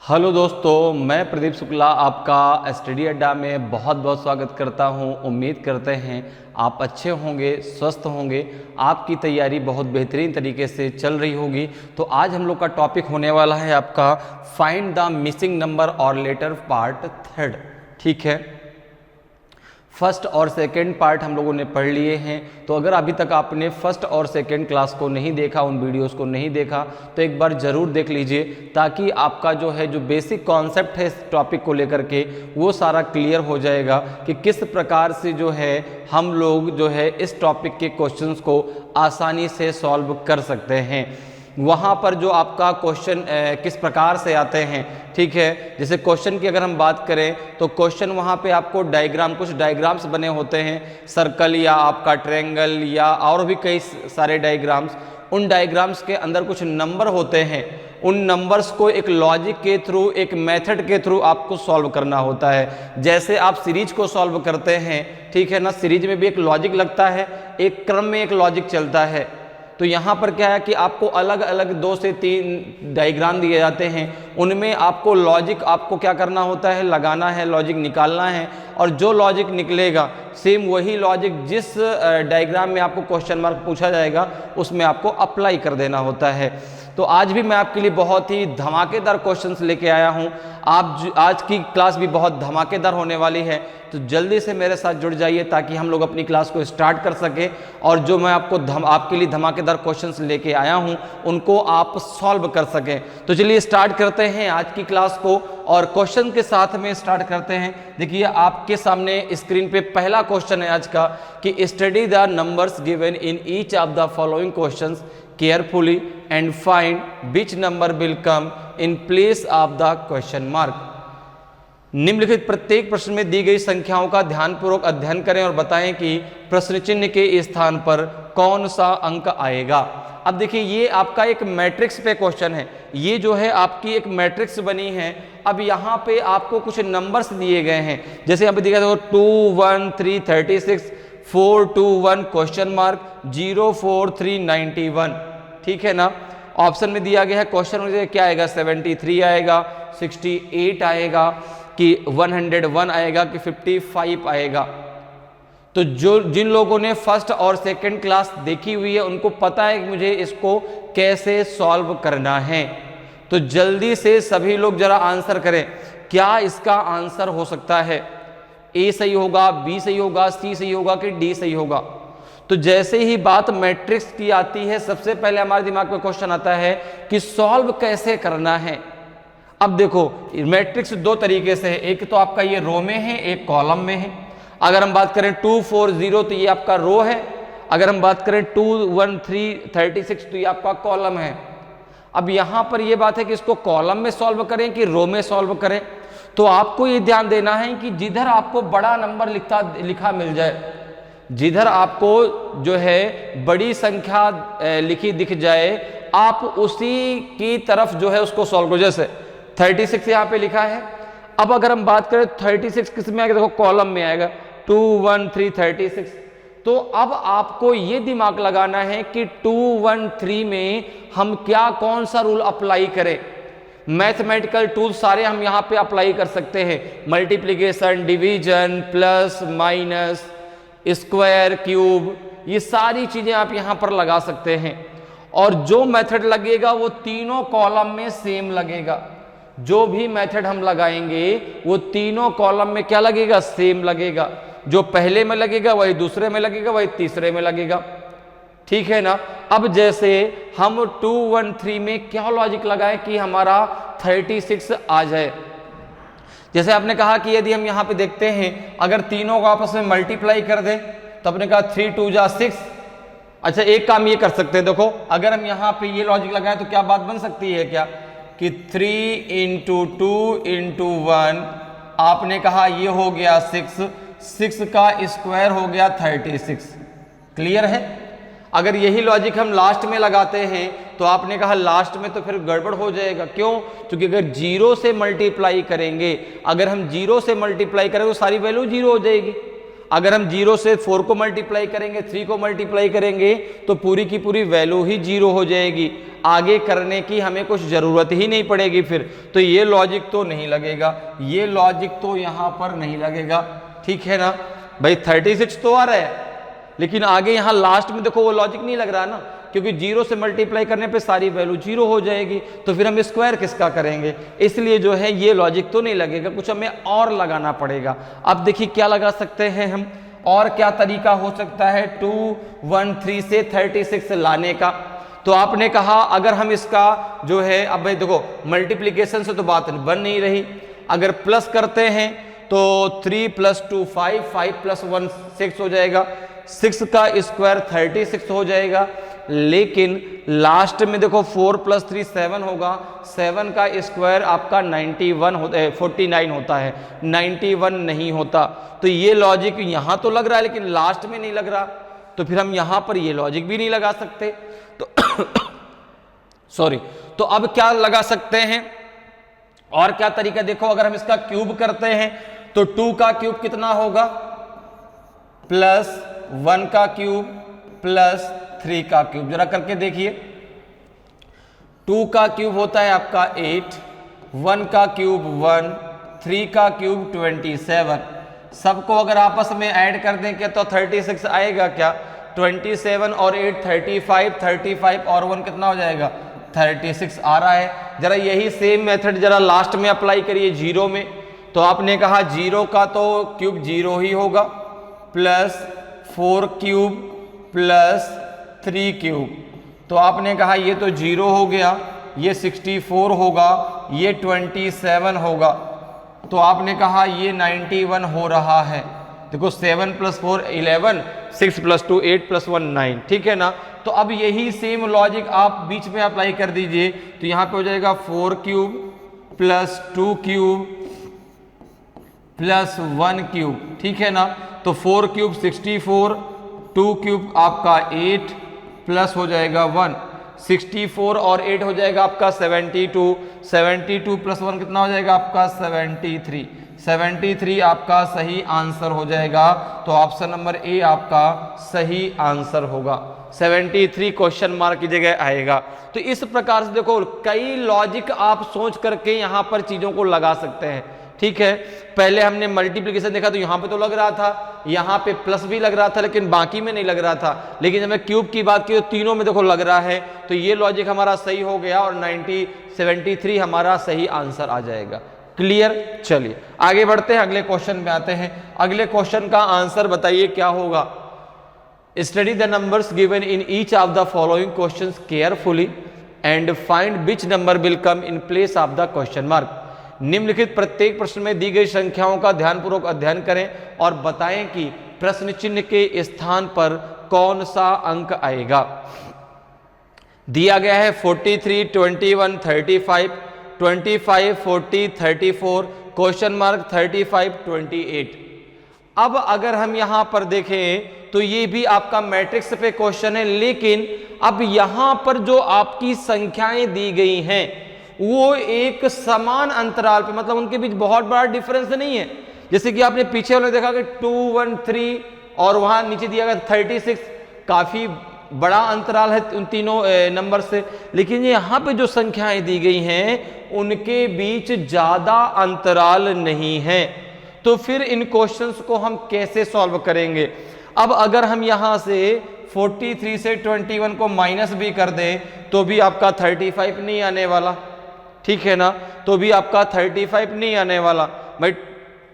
Hello दोस्तों, मैं प्रदीप शुक्ला आपका स्टडी अड्डा में बहुत बहुत स्वागत करता हूं। उम्मीद करते हैं आप अच्छे होंगे, स्वस्थ होंगे, आपकी तैयारी बहुत बेहतरीन तरीके से चल रही होगी। तो आज हम लोग का टॉपिक होने वाला है आपका फाइंड द मिसिंग नंबर और लेटर पार्ट थर्ड। ठीक है, फर्स्ट और सेकंड पार्ट हम लोगों ने पढ़ लिए हैं। तो अगर अभी तक आपने फर्स्ट और सेकंड क्लास को नहीं देखा, उन वीडियोस को नहीं देखा, तो एक बार ज़रूर देख लीजिए, ताकि आपका जो बेसिक कॉन्सेप्ट है इस टॉपिक को लेकर के वो सारा क्लियर हो जाएगा कि किस प्रकार से हम लोग इस टॉपिक के क्वेश्चंस को आसानी से सॉल्व कर सकते हैं। वहाँ पर जो आपका क्वेश्चन किस प्रकार से आते हैं, ठीक है। जैसे क्वेश्चन की अगर हम बात करें तो क्वेश्चन वहाँ पे आपको कुछ डायग्राम्स बने होते हैं, सर्कल या आपका ट्रायंगल या और भी कई सारे डायग्राम्स। उन डायग्राम्स के अंदर कुछ नंबर होते हैं, उन नंबर्स को एक लॉजिक के थ्रू, एक मेथड के थ्रू आपको सॉल्व करना होता है। जैसे आप सीरीज को सॉल्व करते हैं, ठीक है ना, सीरीज में भी एक लॉजिक लगता है, एक क्रम में एक लॉजिक चलता है। तो यहाँ पर क्या है कि आपको अलग अलग 2 से 3 डायग्राम दिए जाते हैं, उनमें आपको लॉजिक आपको क्या करना होता है, लगाना है, लॉजिक निकालना है। और जो लॉजिक निकलेगा सेम वही लॉजिक जिस डायग्राम में आपको क्वेश्चन मार्क पूछा जाएगा उसमें आपको अप्लाई कर देना होता है। तो आज भी मैं आपके लिए बहुत ही धमाकेदार क्वेश्चन्स लेके आया हूँ। आज की क्लास भी बहुत धमाकेदार होने वाली है, तो जल्दी से मेरे साथ जुड़ जाइए ताकि हम लोग अपनी क्लास को स्टार्ट कर सके और जो मैं आपके लिए धमाकेदार क्वेश्चंस लेके आया हूँ उनको आप सॉल्व कर सकें। तो चलिए स्टार्ट करते हैं आज की क्लास को, और क्वेश्चन के साथ में स्टार्ट करते हैं। देखिए आपके सामने स्क्रीन पे पहला क्वेश्चन है आज का कि study the numbers given in each of the following questions carefully and find which number will come in place of the question mark. निम्नलिखित प्रत्येक प्रश्न में दी गई संख्याओं का ध्यानपूर्वक अध्ययन करें और बताएं कि प्रश्न चिन्ह के स्थान पर कौन सा अंक आएगा। अब देखिए ये आपका एक मैट्रिक्स पे क्वेश्चन है, ये आपकी एक मैट्रिक्स बनी है। अब यहाँ पे आपको कुछ नंबर्स दिए गए हैं, जैसे यहाँ पे दिया गया 2 1 3 36 4 2 1 क्वेश्चन मार्क 0 4 3 91, ठीक है ना। ऑप्शन में दिया गया है क्वेश्चन में क्या आएगा, 73 आएगा, 68 आएगा कि 101 आएगा कि 55 आएगा। तो जिन लोगों ने फर्स्ट और सेकंड क्लास देखी हुई है उनको पता है कि मुझे इसको कैसे सॉल्व करना है। तो जल्दी से सभी लोग जरा आंसर करें, क्या इसका आंसर हो सकता है, ए सही होगा, बी सही होगा, सी सही होगा कि डी सही होगा। तो जैसे ही बात मैट्रिक्स की आती है सबसे पहले हमारे दिमाग में क्वेश्चन आता है कि सॉल्व कैसे करना है। अब देखो मैट्रिक्स 2 तरीके से है, एक तो आपका ये रो में है, एक कॉलम में है। अगर हम बात करें 2 4 0 तो ये आपका रो है, अगर हम बात करें 2 1 3 36 तो ये आपका कॉलम है। अब यहाँ पर ये बात है कि इसको कॉलम में सॉल्व करें कि रो में सॉल्व करें। तो आपको ये ध्यान देना है कि जिधर आपको बड़ा नंबर लिखा मिल जाए, जिधर आपको बड़ी संख्या लिखी दिख जाए, आप उसी की तरफ उसको सॉल्व करो। जैसे 36 यहाँ पे लिखा है, अब अगर हम बात करें 36 किस में आएगा, देखो कॉलम में आएगा 2 1 3 36। तो अब आपको ये दिमाग लगाना है कि 2 1 3 में हम कौन सा रूल अप्लाई करें। मैथमेटिकल टूल सारे हम यहाँ पे अप्लाई कर सकते हैं, multiplication, division, plus minus, square, cube, ये सारी चीजें आप यहाँ पर लगा सकते हैं। और जो मेथड लगेगा वो तीनों कॉलम में सेम लगेगा। जो भी मेथड हम लगाएंगे वो तीनों कॉलम में क्या लगेगा, सेम लगेगा। जो पहले में लगेगा वही दूसरे में लगेगा, वही तीसरे में लगेगा, ठीक है ना। अब जैसे हम 2 1 3 में क्या लॉजिक लगाएं कि हमारा 36 आ जाए। जैसे आपने कहा कि यदि हम यहाँ पे देखते हैं अगर तीनों को आपस में मल्टीप्लाई कर दें तो आपने कहा 3 2 जा 6। अच्छा एक काम ये कर सकते हैं, देखो अगर हम यहाँ पे ये लॉजिक लगाएं तो क्या बात बन सकती है क्या कि 3 × 2 × 1, आपने कहा ये हो गया 6, 6 का स्क्वायर हो गया 36। क्लियर है। अगर यही लॉजिक हम लास्ट में लगाते हैं तो आपने कहा लास्ट में तो फिर गड़बड़ हो जाएगा। क्यों? क्योंकि अगर 0 से मल्टीप्लाई करेंगे, अगर हम 0 से मल्टीप्लाई करें तो सारी वैल्यू 0 हो जाएगी। अगर हम 0 से 4 को मल्टीप्लाई करेंगे, 3 को मल्टीप्लाई करेंगे तो पूरी की पूरी वैल्यू ही 0 हो जाएगी, आगे करने की हमें कुछ ज़रूरत ही नहीं पड़ेगी फिर। तो ये लॉजिक तो नहीं लगेगा, ये लॉजिक तो यहाँ पर नहीं लगेगा, ठीक है ना भाई। 36 तो आ रहा है, लेकिन आगे यहाँ लास्ट में देखो वो लॉजिक नहीं लग रहा ना, क्योंकि 0 से मल्टीप्लाई करने पे सारी वैल्यू 0 हो जाएगी, तो फिर हम स्क्वायर किसका करेंगे, इसलिए जो है ये लॉजिक तो नहीं लगेगा, कुछ हमें और लगाना पड़ेगा। अब देखिए क्या लगा सकते हैं हम, और क्या तरीका हो सकता है 213 से 36 लाने का। तो आपने कहा अगर हम इसका जो है, अब भाई देखो मल्टीप्लीकेशन से तो बात बन नहीं रही, अगर प्लस करते हैं तो 3 + 2 5, 5 + 1 6 हो जाएगा, 6 का स्क्वायर 36 हो जाएगा। लेकिन लास्ट में देखो 4 + 3 7 होगा, 7 का स्क्वायर आपका 49 होता है, 91 नहीं होता। तो ये लॉजिक यहाँ तो लग रहा है लेकिन लास्ट में नहीं लग रहा, तो फिर हम यहाँ पर ये लॉजिक भी नहीं लगा सकते। तो सॉरी, तो अब क्या लगा सकते हैं, और क्या तरीका, देखो अगर हम इसका क्यूब करते हैं तो 2 का क्यूब कितना होगा, +1 का क्यूब +3 का क्यूब, जरा करके देखिए। 2 का क्यूब होता है आपका 8, 1 का क्यूब 1, 3 का क्यूब 27। सबको अगर आपस में ऐड कर दें क्या तो 36 आएगा क्या, 27 और 8 35, 35 और 1 कितना हो जाएगा 36 आ रहा है। जरा यही सेम मेथड जरा लास्ट में अप्लाई करिए 0 में। तो आपने कहा 0 का तो क्यूब 0 ही होगा, +4 क्यूब +3 क्यूब, तो आपने कहा ये तो 0 हो गया, ये 64 होगा, ये 27 होगा, तो आपने कहा ये 91 हो रहा है। देखो 7 + 4 11, 6 + 2 8 + 1 9, ठीक है ना। तो अब यही सेम लॉजिक आप बीच में अप्लाई कर दीजिए, तो यहाँ पे हो जाएगा 4 क्यूब +2 क्यूब +1 क्यूब, ठीक है ना। तो 4 क्यूब 64, 2 क्यूब आपका 8 प्लस हो जाएगा 1, 64 और 8 हो जाएगा आपका 72, 72 + 1 कितना हो जाएगा आपका 73, 73 आपका सही आंसर हो जाएगा। तो ऑप्शन नंबर ए आपका सही आंसर होगा, 73 क्वेश्चन मार्क की जगह आएगा। तो इस प्रकार से देखो कई लॉजिक आप सोच करके यहाँ पर चीज़ों को लगा सकते हैं, ठीक है। पहले हमने मल्टीप्लिकेशन देखा तो यहाँ पे तो लग रहा था, यहाँ पे प्लस भी लग रहा था, लेकिन बाकी में नहीं लग रहा था। लेकिन जब मैं क्यूब की बात की तो तीनों में देखो लग रहा है, तो ये लॉजिक हमारा सही हो गया और 73 हमारा सही आंसर आ जाएगा। क्लियर, चलिए आगे बढ़ते हैं, अगले क्वेश्चन में आते हैं। अगले क्वेश्चन का आंसर बताइए क्या होगा। Study the numbers given in each of the following questions carefully and find which number will come in place of the question mark. निम्नलिखित प्रत्येक प्रश्न में दी गई संख्याओं का ध्यानपूर्वक अध्ययन करें और बताएं कि प्रश्न चिन्ह के स्थान पर कौन सा अंक आएगा। दिया गया है 43, 21, 35, 25, 40, 34, क्वेश्चन मार्क 35, 28। अब अगर हम यहां पर देखें तो ये भी आपका मैट्रिक्स पे क्वेश्चन है, लेकिन अब यहां पर जो आपकी संख्याएं दी गई हैं वो एक समान अंतराल पे, मतलब उनके बीच बहुत बड़ा डिफरेंस नहीं है। जैसे कि आपने पीछे वाले देखा कि 2, 1, 3 और वहां नीचे दिया गया 36, काफी बड़ा अंतराल है उन तीनों नंबर से। लेकिन यहाँ पे जो संख्याएं दी गई हैं उनके बीच ज्यादा अंतराल नहीं है, तो फिर इन क्वेश्चंस को हम कैसे सॉल्व करेंगे। अब अगर हम यहां से 43 से 21 को माइनस भी कर दें तो भी आपका 35 नहीं आने वाला, ठीक है ना, तो भी आपका 35 नहीं आने वाला। भाई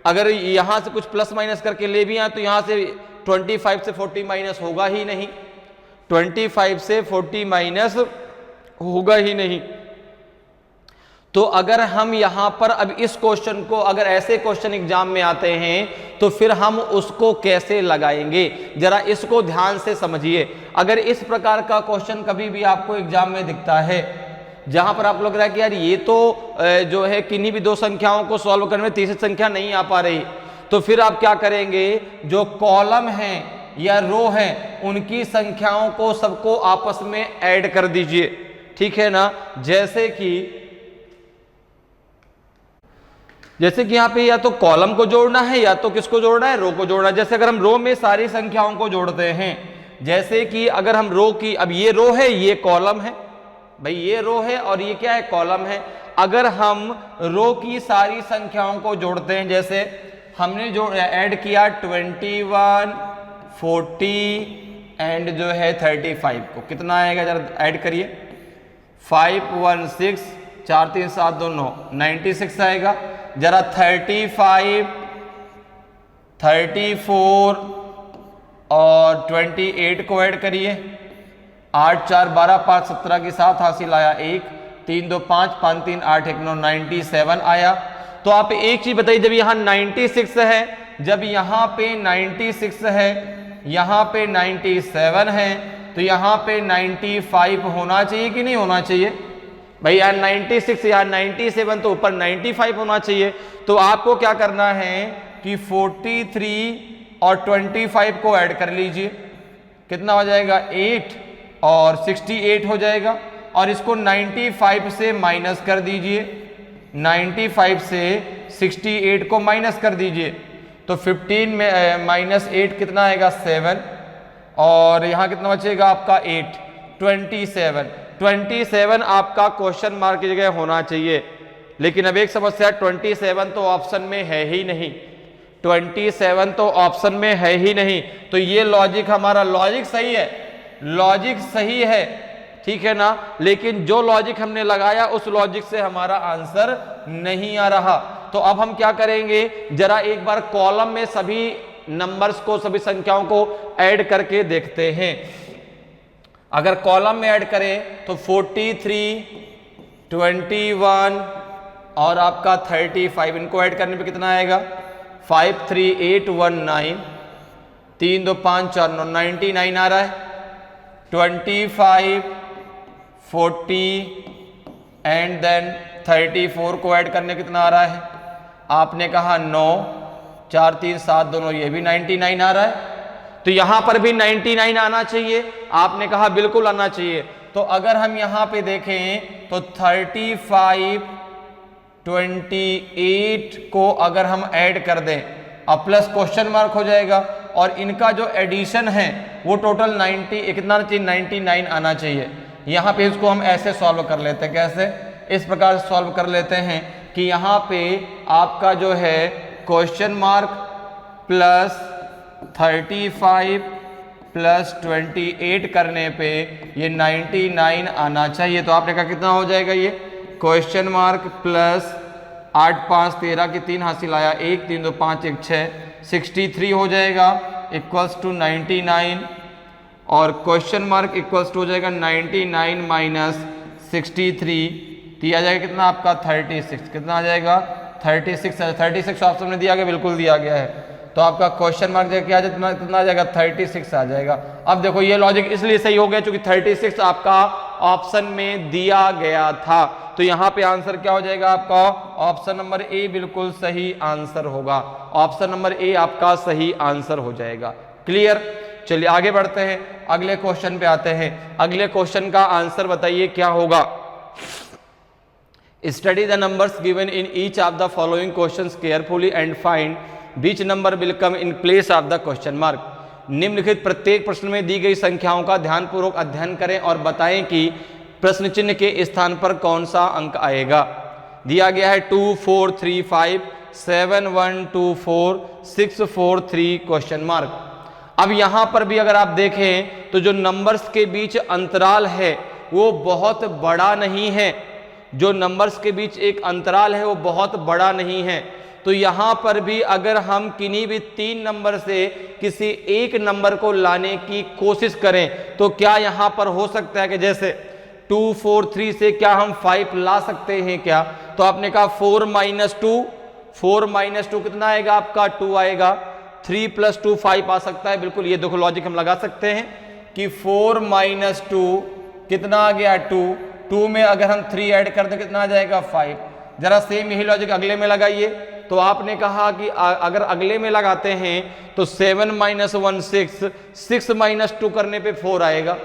अगर यहां से कुछ प्लस माइनस करके ले भी आए तो यहां से 25 से 40 माइनस होगा ही नहीं, 25 से 40 माइनस होगा ही नहीं। तो अगर हम यहां पर अब इस क्वेश्चन को, अगर ऐसे क्वेश्चन एग्जाम में आते हैं तो फिर हम उसको कैसे लगाएंगे, जरा इसको ध्यान से समझिए। अगर इस प्रकार का क्वेश्चन कभी भी आपको एग्जाम में दिखता है जहां पर आपको लग रहा है कि यार ये तो जो है किन्हीं भी दो संख्याओं को सॉल्व करने में तीसरी संख्या नहीं आ पा रही, तो फिर आप क्या करेंगे, जो कॉलम है या रो है उनकी संख्याओं को सबको आपस में ऐड कर दीजिए, ठीक है ना। जैसे कि जैसे कि यहाँ पे या तो कॉलम को जोड़ना है या तो किसको जोड़ना है, रो को जोड़ना है। जैसे अगर हम रो में सारी संख्याओं को जोड़ते हैं, जैसे कि अगर हम रो की, अब ये रो है ये कॉलम है, भाई ये रो है और ये क्या है, कॉलम है। अगर हम रो की सारी संख्याओं को जोड़ते हैं, जैसे हमने जो ऐड किया 21, 40 एंड जो है 35 को, कितना आएगा जरा ऐड करिए, 5 1 6 4 3 7 2 9 96 आएगा। जरा 35, 34 और 28 को ऐड करिए, 8 4 12 5 17 के साथ हासिल आया 1, 3 2 5 5 3 8 1 9 97 आया। तो आप एक चीज बताइए, जब यहाँ 96 है, जब यहाँ पे 96 है, यहाँ पे 97 है, तो यहाँ पे 95 होना चाहिए कि नहीं होना चाहिए भाई? यार 96 या 97 तो ऊपर 95 होना चाहिए। तो आपको क्या करना है कि 43 और 25 को ऐड कर लीजिए, कितना हो जाएगा 8 और 68 हो जाएगा। और इसको 95 से माइनस कर दीजिए, 95 से 68 को माइनस कर दीजिए, तो 15 में माइनस 8 कितना आएगा 7, और यहाँ कितना बचेगा आपका 8, 27 आपका क्वेश्चन मार्क की जगह होना चाहिए। लेकिन अब एक समस्या, 27 तो ऑप्शन में है ही नहीं, 27 तो ऑप्शन में है ही नहीं। तो ये लॉजिक हमारा, लॉजिक सही है, लॉजिक सही है, ठीक है ना, लेकिन जो लॉजिक हमने लगाया उस लॉजिक से हमारा आंसर नहीं आ रहा। तो अब हम क्या करेंगे, जरा एक बार कॉलम में सभी नंबर्स को, सभी संख्याओं को ऐड करके देखते हैं। अगर कॉलम में ऐड करें तो 43, 21 और आपका 35, इनको ऐड करने पे कितना आएगा 5 3 8 1 9, 3 2 5 4 9 99 आ रहा है। 25, 40 एंड देन 34 को ऐड करने कितना आ रहा है, आपने कहा 9, 4 3 7 दोनों, ये भी 99 आ रहा है। तो यहां पर भी 99 आना चाहिए, आपने कहा बिल्कुल आना चाहिए। तो अगर हम यहां पे देखें तो 35, 28 को अगर हम ऐड कर दें, अब प्लस क्वेश्चन मार्क हो जाएगा, और इनका जो एडिशन है वो टोटल 90 कितना चाहिए 99 आना चाहिए। यहाँ पे इसको हम ऐसे सॉल्व कर लेते हैं, कैसे, इस प्रकार से सॉल्व कर लेते हैं कि यहाँ पे आपका जो है क्वेश्चन मार्क प्लस 35 प्लस 28 करने पे ये 99 आना चाहिए। तो आपने कहा कितना हो जाएगा, ये क्वेश्चन मार्क प्लस 8 5 13 की 3 हासिल आया 1, 3 2 5 1 6, 63 हो जाएगा इक्वल्स टू 99, और क्वेश्चन मार्क इक्वल्स टू हो जाएगा 99 माइनस 63, दिया जाएगा कितना आपका 36, कितना आ जाएगा 36 ऑप्शन में दिया गया, बिल्कुल दिया गया है। तो आपका क्वेश्चन मार्क क्या कितना आ जाएगा 36 आ जाएगा। अब देखो ये लॉजिक इसलिए सही हो गया क्योंकि 36 आपका ऑप्शन में दिया गया था। तो यहाँ पे आंसर क्या हो जाएगा आपका, ऑप्शन नंबर ए बिल्कुल सही आंसर होगा, ऑप्शन नंबर ए आपका सही आंसर हो जाएगा। क्लियर, चलिए आगे बढ़ते हैं, अगले क्वेश्चन पे आते हैं। अगले क्वेश्चन का आंसर बताइए क्या होगा। Study the numbers given in each of the following questions carefully and find which number will come in place of the question mark. निम्नलिखित प्रत्येक प्रश्न में दी गई संख्याओं का ध्यानपूर्वक अध्ययन करें और बताएं कि प्रश्न चिन्ह के स्थान पर कौन सा अंक आएगा। दिया गया है 2 4 3 5 7 1 2 4 6 4 3 क्वेश्चन मार्क। अब यहां पर भी अगर आप देखें तो जो नंबर्स के बीच अंतराल है वो बहुत बड़ा नहीं है, जो नंबर्स के बीच एक अंतराल है वो बहुत बड़ा नहीं है। तो यहां पर भी अगर हम किन्हीं भी 3 नंबर से किसी एक नंबर को लाने की कोशिश करें तो क्या यहां पर हो सकता है कि जैसे 2 4 3 से क्या हम 5 ला सकते हैं क्या? तो आपने कहा 4 माइनस 2 कितना आएगा आपका 2 आएगा, 3 + 2 5 आ सकता है, बिल्कुल ये देखो लॉजिक हम लगा सकते हैं कि 4 - 2 कितना आ गया 2 में अगर हम 3 ऐड कर दें कितना आ जाएगा 5। जरा सेम यही लॉजिक अगले में लगाइए। तो आपने कहा कि अगर अगले में लगाते हैं तो 7 - 1 6, 6 - 2 करने पे 4 आएगा,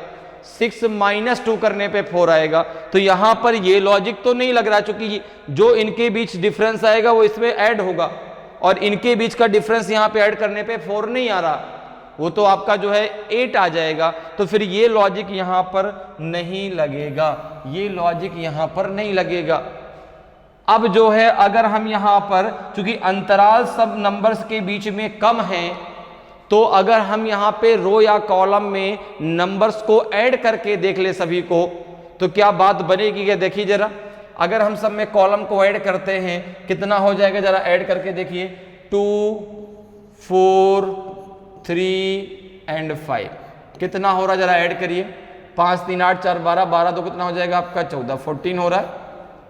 6 माइनस 2 करने पे 4 आएगा। तो यहां पर ये लॉजिक तो नहीं लग रहा, क्योंकि जो इनके बीच डिफरेंस आएगा वो इसमें ऐड होगा, और इनके बीच का डिफरेंस यहां पे ऐड करने पे 4 नहीं आ रहा, वो तो आपका जो है 8 आ जाएगा। तो फिर ये लॉजिक यहां पर नहीं लगेगा, ये लॉजिक यहां पर नहीं लगेगा। अब जो है अगर हम यहां पर, चूंकि अंतराल सब नंबर्स के बीच में कम है, तो अगर हम यहां पे रो या कॉलम में नंबर्स को ऐड करके देख ले सभी को, तो क्या बात बनेगी? क्या देखिए जरा, अगर हम सब में कॉलम को ऐड करते हैं कितना हो जाएगा, जरा ऐड करके देखिए। 2 4 3 एंड 5 कितना हो रहा है, जरा ऐड करिए। 5 3 8 4 12, 12 तो कितना हो जाएगा आपका 14, 14 हो रहा है,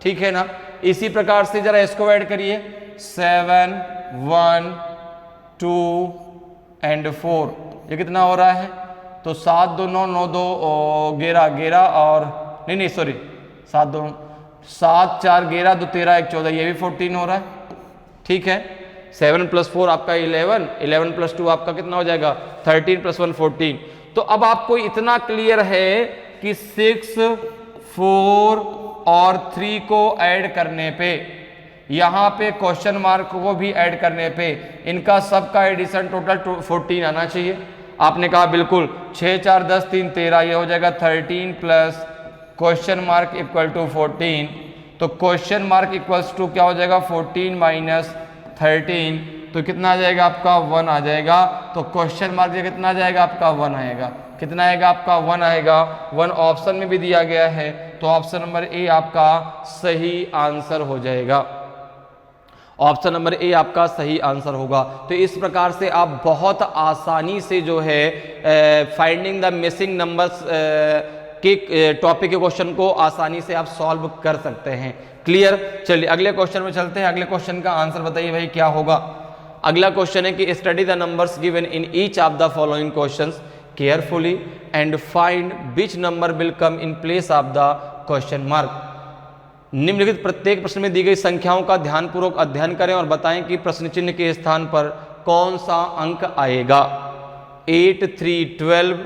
ठीक है ना। इसी प्रकार से जरा इसको ऐड करिए, 7 1 2 एंड 4, ये कितना हो रहा है? तो 7 2 9 9 2 11 11 और नहीं सॉरी 7 2 7 4 11 2 13 1 14, ये भी 14 हो रहा है, ठीक है। 7 + 4 आपका 11, 11 + 2 आपका कितना हो जाएगा 13 + 1 14। तो अब आपको इतना क्लियर है कि 6 4 और 3 को ऐड करने पे, यहां पे क्वेश्चन मार्क को भी ऐड करने पे, इनका सबका एडिशन टोटल 14 आना चाहिए। आपने कहा बिल्कुल, 6 4 10 3 13, ये हो जाएगा 13 plus question mark equal to 14। तो क्वेश्चन मार्क इक्वल्स टू क्या हो जाएगा 14 माइनस 13, तो कितना आ जाएगा आपका 1 आ जाएगा। तो क्वेश्चन मार्क से कितना आ जाएगा आपका 1 आएगा, कितना आएगा आपका 1 आएगा। 1 ऑप्शन में भी दिया गया है, तो ऑप्शन नंबर ए आपका सही आंसर हो जाएगा, ऑप्शन नंबर ए आपका सही आंसर होगा। तो इस प्रकार से आप बहुत आसानी से जो है फाइंडिंग द मिसिंग नंबर्स के टॉपिक के क्वेश्चन को आसानी से आप सॉल्व कर सकते हैं। क्लियर? चलिए अगले क्वेश्चन में चलते हैं। अगले क्वेश्चन का आंसर बताइए भाई क्या होगा। अगला क्वेश्चन है कि study the numbers given in each of the following questions carefully and find which number will come in place of the question mark. निम्नलिखित प्रत्येक प्रश्न में दी गई संख्याओं का ध्यानपूर्वक अध्ययन करें और बताएं कि प्रश्न चिन्ह के स्थान पर कौन सा अंक आएगा। 8 3 12,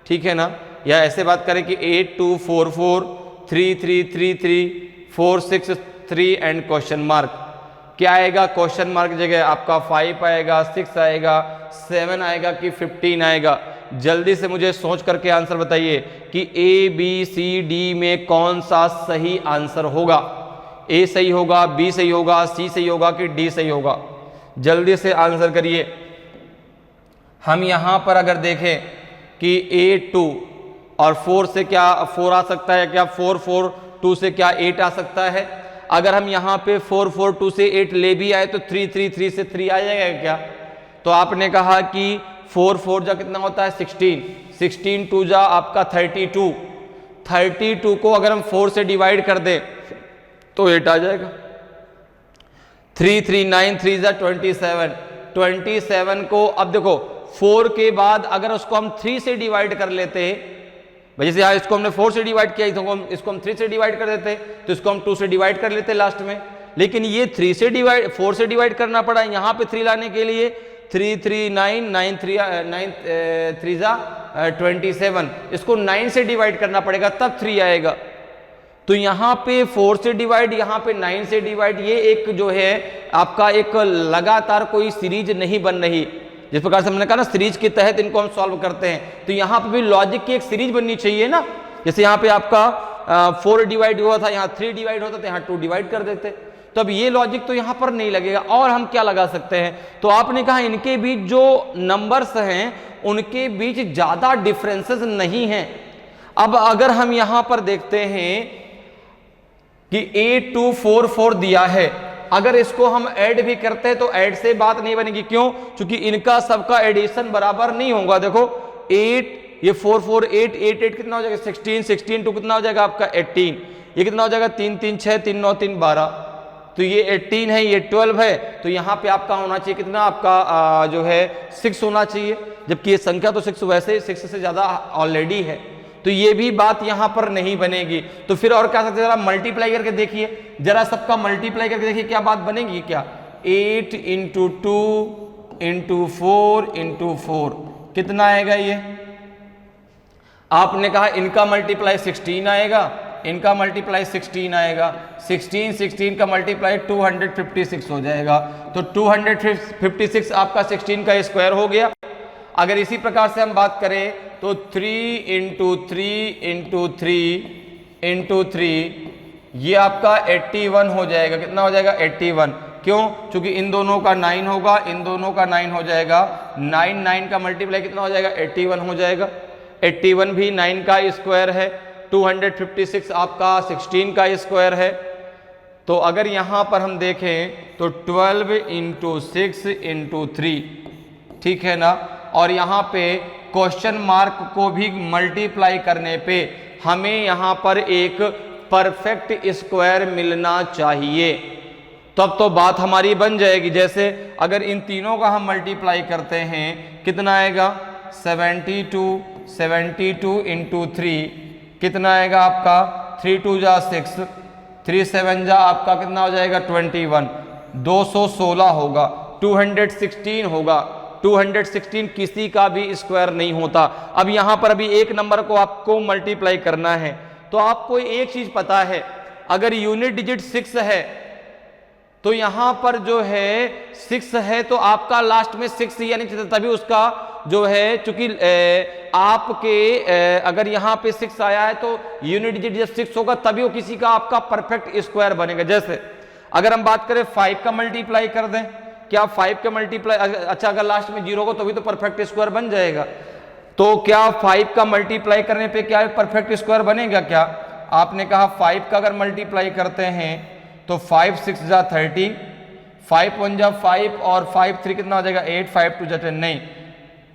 ठीक है ना। या ऐसे बात करें कि 8 2 4 4, 3 3 3 3, 4 6 3 एंड क्वेश्चन मार्क। क्या आएगा? क्वेश्चन मार्क जगह आपका 5 आएगा, 6 आएगा, 7 आएगा कि 15 आएगा। जल्दी से मुझे सोच करके आंसर बताइए कि ए बी सी डी में कौन सा सही आंसर होगा। ए सही होगा, बी सही होगा, सी सही होगा कि डी सही होगा। जल्दी से आंसर करिए। हम यहां पर अगर देखें कि 8 2 और 4 से क्या 4 आ सकता है, क्या 4 4 2 से क्या 8 आ सकता है। अगर हम यहाँ पे 4 4 2 से 8 ले भी आए तो 3 3 3 से 3 आ जाएगा क्या। तो आपने कहा कि 4 4 जा कितना होता है 16, 16 2 जा आपका 32, 32 को अगर हम 4 से डिवाइड कर दें तो 8 आ जाएगा। 3 3 9 3 जा 27, 27 को अब देखो 4 के बाद अगर उसको हम 3 से डिवाइड कर लेते हैं, जैसे यहाँ इसको हमने 4 से डिवाइड किया, इसको हम 3 से डिवाइड कर देते तो इसको हम 2 से डिवाइड कर लेते लास्ट में। लेकिन ये 4 से डिवाइड करना पड़ा यहाँ पे 3 लाने के लिए। 3 3 9 9 3 जा 27, इसको 9 से डिवाइड करना पड़ेगा तब 3 आएगा। तो यहाँ पे 4 से डिवाइड, यहाँ पे 9 से डिवाइड, ये एक जो है आपका एक लगातार कोई सीरीज नहीं बन रही। जिस प्रकार से मैंने कहा ना सीरीज के तहत इनको हम सॉल्व करते हैं, तो यहाँ पे भी लॉजिक की एक सीरीज बननी चाहिए ना। जैसे यहाँ पे आपका 4 डिवाइड हुआ था, यहाँ 3 डिवाइड होता तो यहाँ 2 डिवाइड कर देते। तो अब ये लॉजिक तो यहाँ पर नहीं लगेगा। और हम क्या लगा सकते हैं, तो आपने कहा इनके बीच जो नंबर्स हैं उनके बीच ज्यादा डिफरेंसेस नहीं हैं। अब अगर हम यहाँ पर देखते हैं कि 8 2 4 4 दिया है, अगर इसको हम ऐड भी करते हैं तो ऐड से बात नहीं बनेगी। क्यों? क्योंकि इनका सबका एडिशन बराबर नहीं होगा। देखो 8 ये 4 4 8 8 8 कितना हो जाएगा 16, 16 2 कितना हो जाएगा आपका 18, ये कितना हो जाएगा 3 3 6 3 9 3 12, तो ये 18 है, ये 12 है। तो यहाँ पे आपका होना चाहिए कितना, आपका जो है 6 होना चाहिए, जबकि ये संख्या तो 6 वैसे 6 से ज्यादा ऑलरेडी है। तो ये भी बात यहां पर नहीं बनेगी। तो फिर और क्या सकते हैं, जरा मल्टीप्लाई करके देखिए, जरा सबका मल्टीप्लाई करके देखिए क्या बात बनेगी। क्या 8 × 2 × 4 × 4 कितना आएगा ये आपने कहा इनका मल्टीप्लाई 16 आएगा, इनका मल्टीप्लाई 16 आएगा, 16 का मल्टीप्लाई 256 हो जाएगा। तो 256 आपका 16 का स्क्वायर हो गया। अगर इसी प्रकार से हम बात करें तो 3 इंटू 3 ये आपका 81 हो जाएगा। कितना हो जाएगा? 81। क्यों? क्योंकि इन दोनों का 9 होगा, इन दोनों का 9 हो जाएगा। 9 का मल्टीप्लाई कितना हो जाएगा? 81 हो जाएगा। 81 भी 9 का स्क्वायर है। 256 आपका 16 का स्क्वायर है। तो अगर यहाँ पर हम देखें तो 12 इंटू 6 इंटू 3, ठीक है ना। और यहाँ पे क्वेश्चन मार्क को भी मल्टीप्लाई करने पे हमें यहाँ पर एक परफेक्ट स्क्वायर मिलना चाहिए, तब तो बात हमारी बन जाएगी। जैसे अगर इन तीनों का हम मल्टीप्लाई करते हैं कितना आएगा? 72 इंटू 3 कितना आएगा आपका? 3 2 जा 6, 3 7 जा आपका कितना हो जाएगा? 21। 216 होगा, 216 होगा। 216 किसी का भी स्क्वायर नहीं होता। अब यहां पर अभी एक नंबर को आपको मल्टीप्लाई करना है, तो आपको एक चीज पता है, अगर यूनिट डिजिट 6 है तो यहां पर जो है 6 है तो आपका लास्ट में 6 यानी तभी उसका जो है, चूंकि आपके अगर यहां पे 6 आया है तो यूनिट डिजिट जब 6 होगा तभी वो किसी का आपका परफेक्ट स्क्वायर बनेगा। जैसे अगर हम बात करें 5 का मल्टीप्लाई कर दें, क्या 5 का मल्टीप्लाई, अच्छा अगर लास्ट में 0 होगा तो भी तो परफेक्ट स्क्वायर बन जाएगा। तो क्या 5 का मल्टीप्लाई करने पे क्या परफेक्ट स्क्वायर बनेगा? क्या आपने कहा 5 का अगर मल्टीप्लाई करते हैं तो 5 6 जा 30, 5 1 जा 5 और 5 3 कितना हो जाएगा? 8, 5 2 जा 10। नहीं,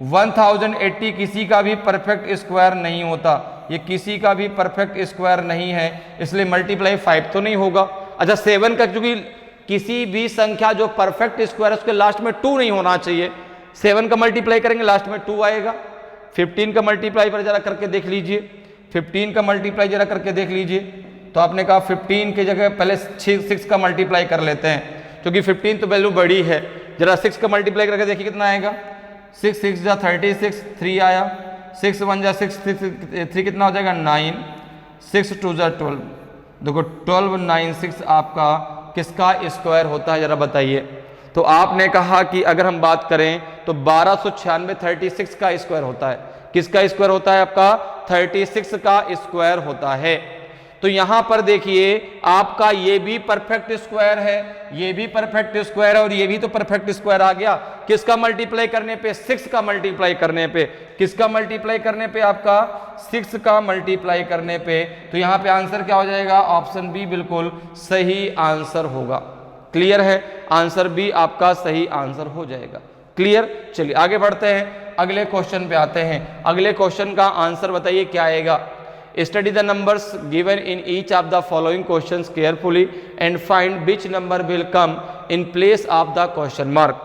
1080 किसी का भी परफेक्ट स्क्वायर नहीं होता, ये किसी का भी परफेक्ट स्क्वायर नहीं है, इसलिए मल्टीप्लाई 5 तो नहीं होगा। अच्छा 7 का, क्योंकि किसी भी संख्या जो परफेक्ट स्क्वायर है उसके लास्ट में 2 नहीं होना चाहिए, 7 का मल्टीप्लाई करेंगे लास्ट में 2 आएगा। 15 का मल्टीप्लाई पर जरा करके देख लीजिए, 15 का मल्टीप्लाई जरा करके देख लीजिए। तो आपने कहा 15 की जगह पहले 6 का मल्टीप्लाई कर लेते हैं, क्योंकि 15 तो वैल्यू बड़ी है। जरा 6 का मल्टीप्लाई करके देखिए कितना आएगा? 6 6 जा 36, 3 आया। 6 1 जा 6, 3 कितना हो जाएगा? 9, 6 2 जा 12। देखो 12 9 6 आपका किसका स्क्वायर होता है, जरा बताइए। तो आपने कहा कि अगर हम बात करें तो 1296 36 का स्क्वायर होता है। किसका स्क्वायर होता है? आपका 36 का स्क्वायर होता है। तो यहां पर देखिए आपका ये भी परफेक्ट स्क्वायर है, ये भी परफेक्ट स्क्वायर है और ये भी तो परफेक्ट स्क्वायर आ गया। किसका मल्टीप्लाई करने पे? 6 का मल्टीप्लाई करने पे। किसका मल्टीप्लाई करने पे? आपका 6 का मल्टीप्लाई करने पे। तो यहां पे आंसर क्या हो जाएगा? ऑप्शन बी बिल्कुल सही आंसर होगा। क्लियर है? आंसर बी आपका सही आंसर हो जाएगा। क्लियर? चलिए आगे बढ़ते हैं, अगले क्वेश्चन पे आते हैं। अगले क्वेश्चन का आंसर बताइए क्या आएगा? Study the numbers given in each of the following questions carefully and find which number will come in place of the question mark.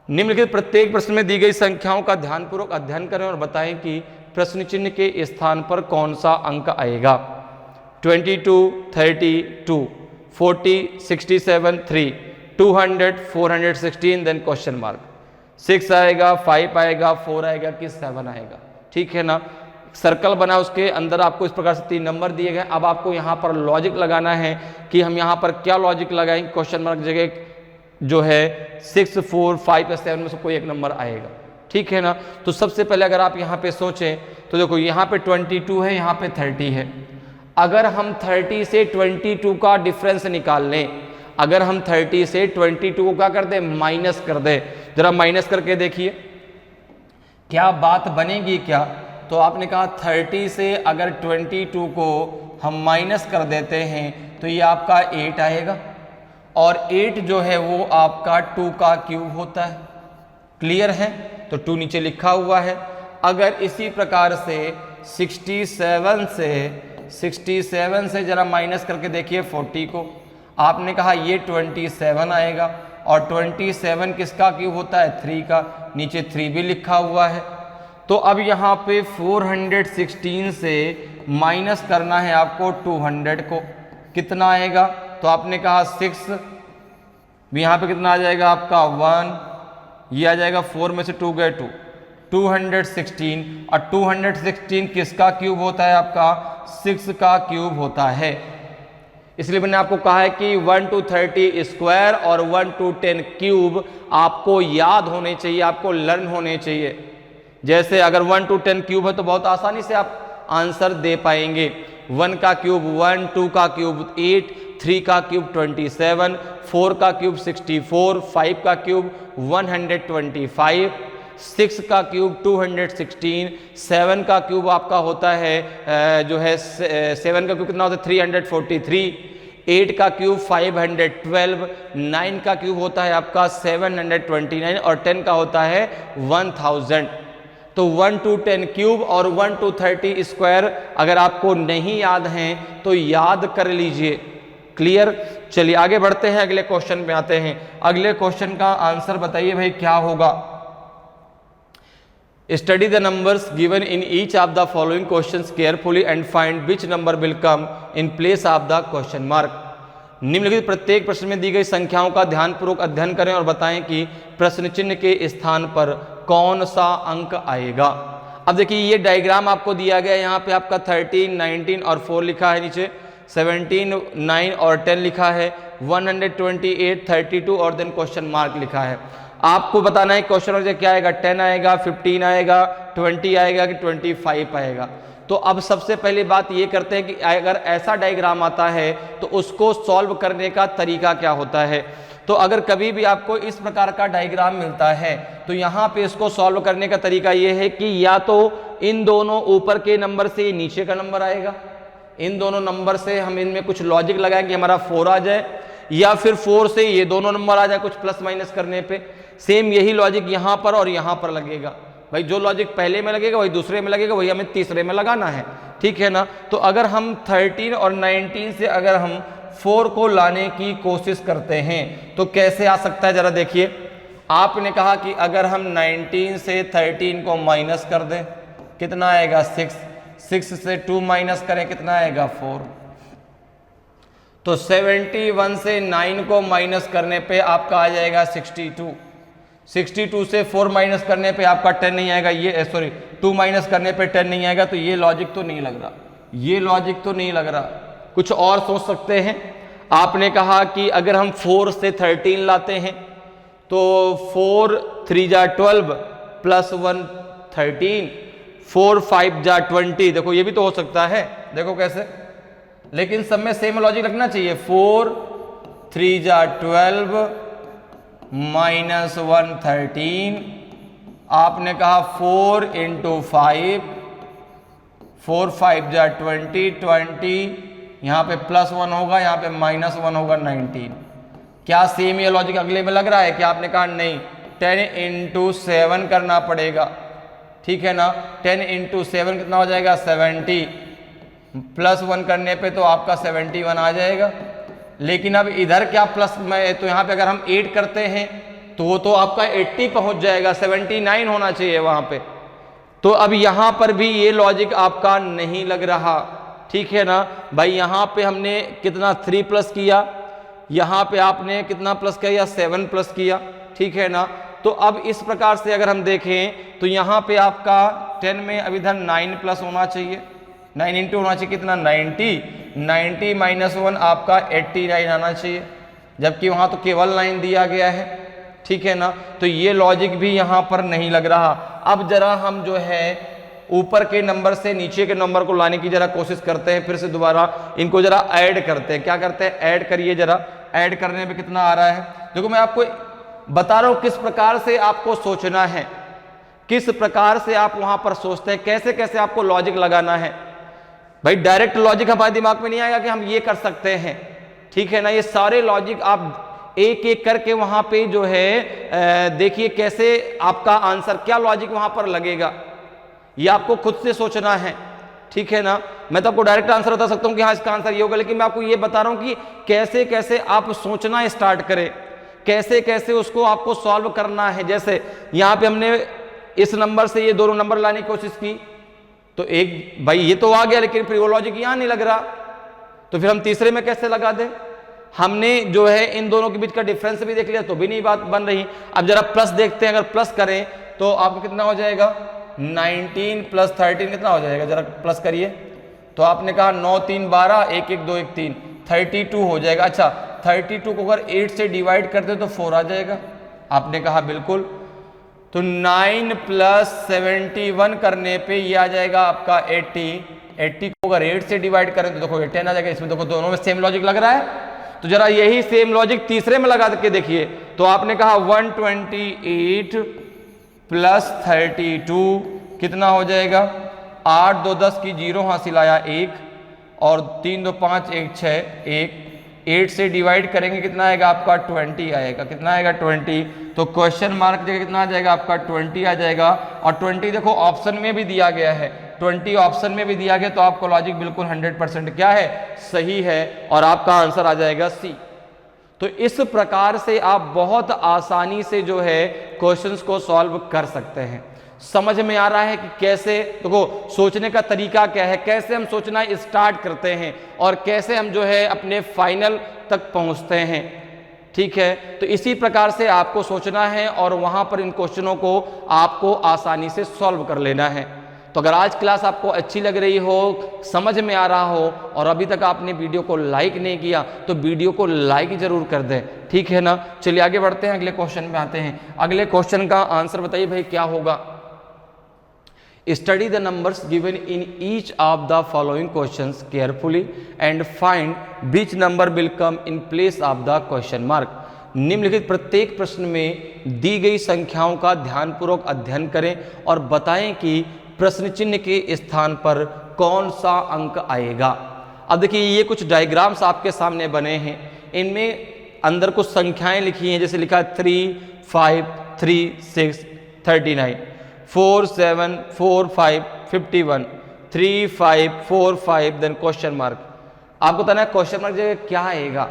निम्नलिखित प्रत्येक प्रश्न में दी गई संख्याओं का ध्यानपूर्वक अध्ययन करें और बताएं कि प्रश्न चिन्ह के स्थान पर कौन सा अंक आएगा। 22, 32, 40, 67, 3, 200, 416, देन क्वेश्चन मार्क। 6 आएगा, 5 आएगा, 4 आएगा कि 7 आएगा, ठीक है ना। सर्कल बना, उसके अंदर आपको इस प्रकार से 3 नंबर दिए गए। अब आपको यहाँ पर लॉजिक लगाना है कि हम यहाँ पर क्या लॉजिक लगाएंगे। क्वेश्चन मार्क जगह जो है 6, 4, 5 या 7 में से कोई एक नंबर आएगा, ठीक है ना। तो सबसे पहले अगर आप यहाँ पे सोचें तो देखो यहाँ पे 22 है, यहाँ पे 30 है। अगर हम 30 से 22 का डिफरेंस निकाल लें, अगर हम 30 से 22 को क्या कर दें? माइनस कर दें। जरा माइनस करके देखिए क्या बात बनेगी क्या। तो आपने कहा 30 से अगर 22 को हम माइनस कर देते हैं तो ये आपका 8 आएगा, और 8 जो है वो आपका 2 का क्यूब होता है। क्लियर है? तो 2 नीचे लिखा हुआ है। अगर इसी प्रकार से 67 से जरा माइनस करके देखिए 40 को, आपने कहा ये 27 आएगा, और 27 किसका क्यूब होता है? 3 का। नीचे 3 भी लिखा हुआ है। तो अब यहाँ पे 416 से माइनस करना है आपको 200 को, कितना आएगा? तो आपने कहा 6, यहाँ पे कितना आ जाएगा आपका 1, ये आ जाएगा 4 में से 2 गए 2, 216, और 216 किसका क्यूब होता है? आपका 6 का क्यूब होता है। इसलिए मैंने आपको कहा है कि 1 to 30 स्क्वायर और 1 to 10 क्यूब आपको याद होने चाहिए, आपको लर्न होने चाहिए। जैसे अगर 1 to 10 क्यूब है तो बहुत आसानी से आप आंसर दे पाएंगे। 1 का क्यूब 1, 2 का क्यूब 8, 3 का क्यूब 27, 4 का क्यूब 64, 5 का क्यूब 125, 6 का क्यूब 216, 7 का क्यूब आपका होता है जो है 7 का क्यूब कितना होता है 343, 8 का क्यूब 512, 9 का क्यूब होता है आपका 729 और 10 का होता है 1000। तो 1 to 10 क्यूब और 1 to 30 स्क्वायर अगर आपको नहीं याद हैं तो याद कर लीजिए। क्लियर? चलिए आगे बढ़ते हैं, अगले क्वेश्चन पे आते हैं। अगले क्वेश्चन का आंसर बताइए भाई क्या होगा। Study the numbers given in each of the following questions carefully and find which number will come in place of the question mark. निम्नलिखित प्रत्येक प्रश्न में दी गई संख्याओं का ध्यानपूर्वक अध्ययन करें और बताएं कि प्रश्न चिन्ह के स्थान पर कौन सा अंक आएगा। अब देखिए ये डायग्राम आपको दिया गया है, यहाँ पे आपका 13, 19 और 4 लिखा है, नीचे 17, 9 और 10 लिखा है, 128, 32 और देन क्वेश्चन मार्क लिखा है। आपको बताना है क्वेश्चन मार्क क्या आएगा, 10 आएगा, 15 आएगा, 20 आएगा कि 25 आएगा। तो अब सबसे पहली बात ये करते हैं कि अगर ऐसा डायग्राम आता है तो उसको सॉल्व करने का तरीका क्या होता है। तो अगर कभी भी आपको इस प्रकार का डायग्राम मिलता है तो यहाँ पे इसको सॉल्व करने का तरीका ये है कि या तो इन दोनों ऊपर के नंबर से नीचे का नंबर आएगा, इन दोनों नंबर से हम इनमें कुछ लॉजिक लगाएं कि हमारा 4 आ जाए, या फिर 4 से ये दोनों नंबर आ जाए कुछ प्लस माइनस करने पे। सेम यही लॉजिक यहाँ पर और यहाँ पर लगेगा। भाई जो लॉजिक पहले में लगेगा वही दूसरे में लगेगा, वही हमें तीसरे में लगाना है, ठीक है ना। तो अगर हम 13 और 19 से अगर हम 4 को लाने की कोशिश करते हैं तो कैसे आ सकता है जरा देखिए। आपने कहा कि अगर हम 19 से 13 को माइनस कर दें कितना आएगा 6, 6 से 2 माइनस करें कितना आएगा 4। तो 71 से 9 को माइनस करने पे आपका आ जाएगा 62, 62 से 4 माइनस करने पे आपका 10 नहीं आएगा, ये सॉरी 2 माइनस करने पे 10 नहीं आएगा। तो ये लॉजिक तो नहीं लग रहा, ये लॉजिक तो नहीं लग रहा। कुछ और सोच सकते हैं। आपने कहा कि अगर हम 4 से 13 लाते हैं तो 4 3 जा 12 प्लस 1 13, 4 5 जा 20। देखो ये भी तो हो सकता है, देखो कैसे, लेकिन सब में सेम लॉजिक रखना चाहिए। 4 3 जा 12 माइनस 1 13। आपने कहा 4 इंटू 5, 4 5 जा 20, 20 यहाँ पे प्लस 1 होगा, यहाँ पे माइनस 1 होगा 19। क्या सेम ये लॉजिक अगले में लग रहा है? कि आपने कहा नहीं, 10 इंटू 7 करना पड़ेगा, ठीक है ना। 10 इंटू 7 कितना हो जाएगा 70, प्लस 1 करने पे तो आपका 71 आ जाएगा। लेकिन अब इधर क्या प्लस में, तो यहाँ पे अगर हम 8 करते हैं तो वो तो आपका 80 पहुंच जाएगा, 79 होना चाहिए वहां पे। तो अब यहाँ पर भी ये लॉजिक आपका नहीं लग रहा, ठीक है ना भाई। यहाँ पे हमने कितना 3 प्लस किया, यहाँ पे आपने कितना प्लस किया 7 प्लस किया, ठीक है ना। तो अब इस प्रकार से अगर हम देखें तो यहाँ पे आपका 10 में अब इधर 9 प्लस होना चाहिए, 9 इंटू होना चाहिए कितना 90, 90 माइनस 1 आपका 89 आना चाहिए, जबकि वहाँ तो केवल 9 दिया गया है, ठीक है ना। तो ये लॉजिक भी यहाँ पर नहीं लग रहा। अब जरा हम जो है ऊपर के नंबर से नीचे के नंबर को लाने की जरा कोशिश करते हैं, फिर से दोबारा इनको जरा ऐड करते हैं। क्या करते हैं? ऐड करिए जरा। ऐड करने पे कितना आ रहा है देखो, मैं आपको बता रहा हूं किस प्रकार से आपको सोचना है, किस प्रकार से आप वहां पर सोचते हैं, कैसे कैसे आपको लॉजिक लगाना है। भाई डायरेक्ट लॉजिक हमारे दिमाग में नहीं आएगा कि हम ये कर सकते हैं, ठीक है ना। ये सारे लॉजिक आप एक एक करके वहां पे जो है देखिए कैसे आपका आंसर, क्या लॉजिक वहां पर लगेगा, ये आपको खुद से सोचना है, ठीक है ना। मैं तो आपको डायरेक्ट आंसर बता सकता हूं कि हाँ इसका आंसर ये होगा, लेकिन मैं आपको ये बता रहा हूं कि कैसे कैसे आप सोचना स्टार्ट करें, कैसे कैसे उसको आपको सॉल्व करना है। जैसे यहाँ पे हमने इस नंबर से ये दोनों नंबर लाने की कोशिश की तो एक भाई ये तो आ गया, लेकिन फिर वो लॉजिक यहाँ नहीं लग रहा, तो फिर हम तीसरे में कैसे लगा दें। हमने जो है इन दोनों के बीच का डिफरेंस भी देख लिया तो भी नहीं बात बन रही। अब जरा प्लस देखते हैं, अगर प्लस करें तो आपका कितना हो जाएगा 19 प्लस 13 कितना हो जाएगा, जरा प्लस करिए। तो आपने कहा 9 3 12, 1 1 2 1 3, 32 हो जाएगा। अच्छा 32 को अगर 8 से डिवाइड करते तो 4 आ जाएगा, आपने कहा बिल्कुल। तो 9 प्लस 71 करने पे ये आ जाएगा आपका 80। 80 को अगर 8 से डिवाइड करें तो देखो 10 आ जाएगा। इसमें देखो दोनों में सेम लॉजिक लग रहा है। तो जरा यही सेम लॉजिक तीसरे में लगा के देखिए। तो आपने कहा 128 प्लस 32 कितना हो जाएगा, 8 2 10 की 0 हासिल आया 1, और 3 2 5 1 6 1, 8 से डिवाइड करेंगे कितना आएगा आपका 20 आएगा। कितना आएगा 20। तो क्वेश्चन मार्क जगह कितना आ जाएगा आपका 20 आ जाएगा। और 20 देखो ऑप्शन में भी दिया गया है, 20 ऑप्शन में भी दिया गया, तो आपका लॉजिक बिल्कुल 100% क्या है, सही है, और आपका आंसर आ जाएगा सी। तो इस प्रकार से आप बहुत आसानी से जो है क्वेश्चंस को सॉल्व कर सकते हैं। समझ में आ रहा है कि कैसे, देखो सोचने का तरीका क्या है, कैसे हम सोचना स्टार्ट करते हैं और कैसे हम जो है अपने फाइनल तक पहुंचते हैं। ठीक है, तो इसी प्रकार से आपको सोचना है और वहां पर इन क्वेश्चनों को आपको आसानी से सॉल्व कर लेना है। तो अगर आज क्लास आपको अच्छी लग रही हो, समझ में आ रहा हो, और अभी तक आपने वीडियो को लाइक नहीं किया तो वीडियो को लाइक जरूर कर दें, ठीक है ना। चलिए आगे बढ़ते हैं, अगले क्वेश्चन में आते हैं। अगले क्वेश्चन का आंसर बताइए भाई क्या होगा। Study the numbers given in each of the following questions carefully and find which number will come in place of the question mark. निम्नलिखित प्रत्येक प्रश्न में दी गई संख्याओं का ध्यानपूर्वक अध्ययन करें और बताएं कि प्रश्न चिन्ह के स्थान पर कौन सा अंक आएगा। अब देखिए ये कुछ डायग्राम्स आपके सामने बने हैं, इनमें अंदर कुछ संख्याएं लिखी हैं, जैसे लिखा 3 5 3 6 39, 4 7 4 5 51, 3 5 4 5, देन क्वेश्चन मार्क। आपको बताना है क्वेश्चन मार्क जगह क्या आएगा,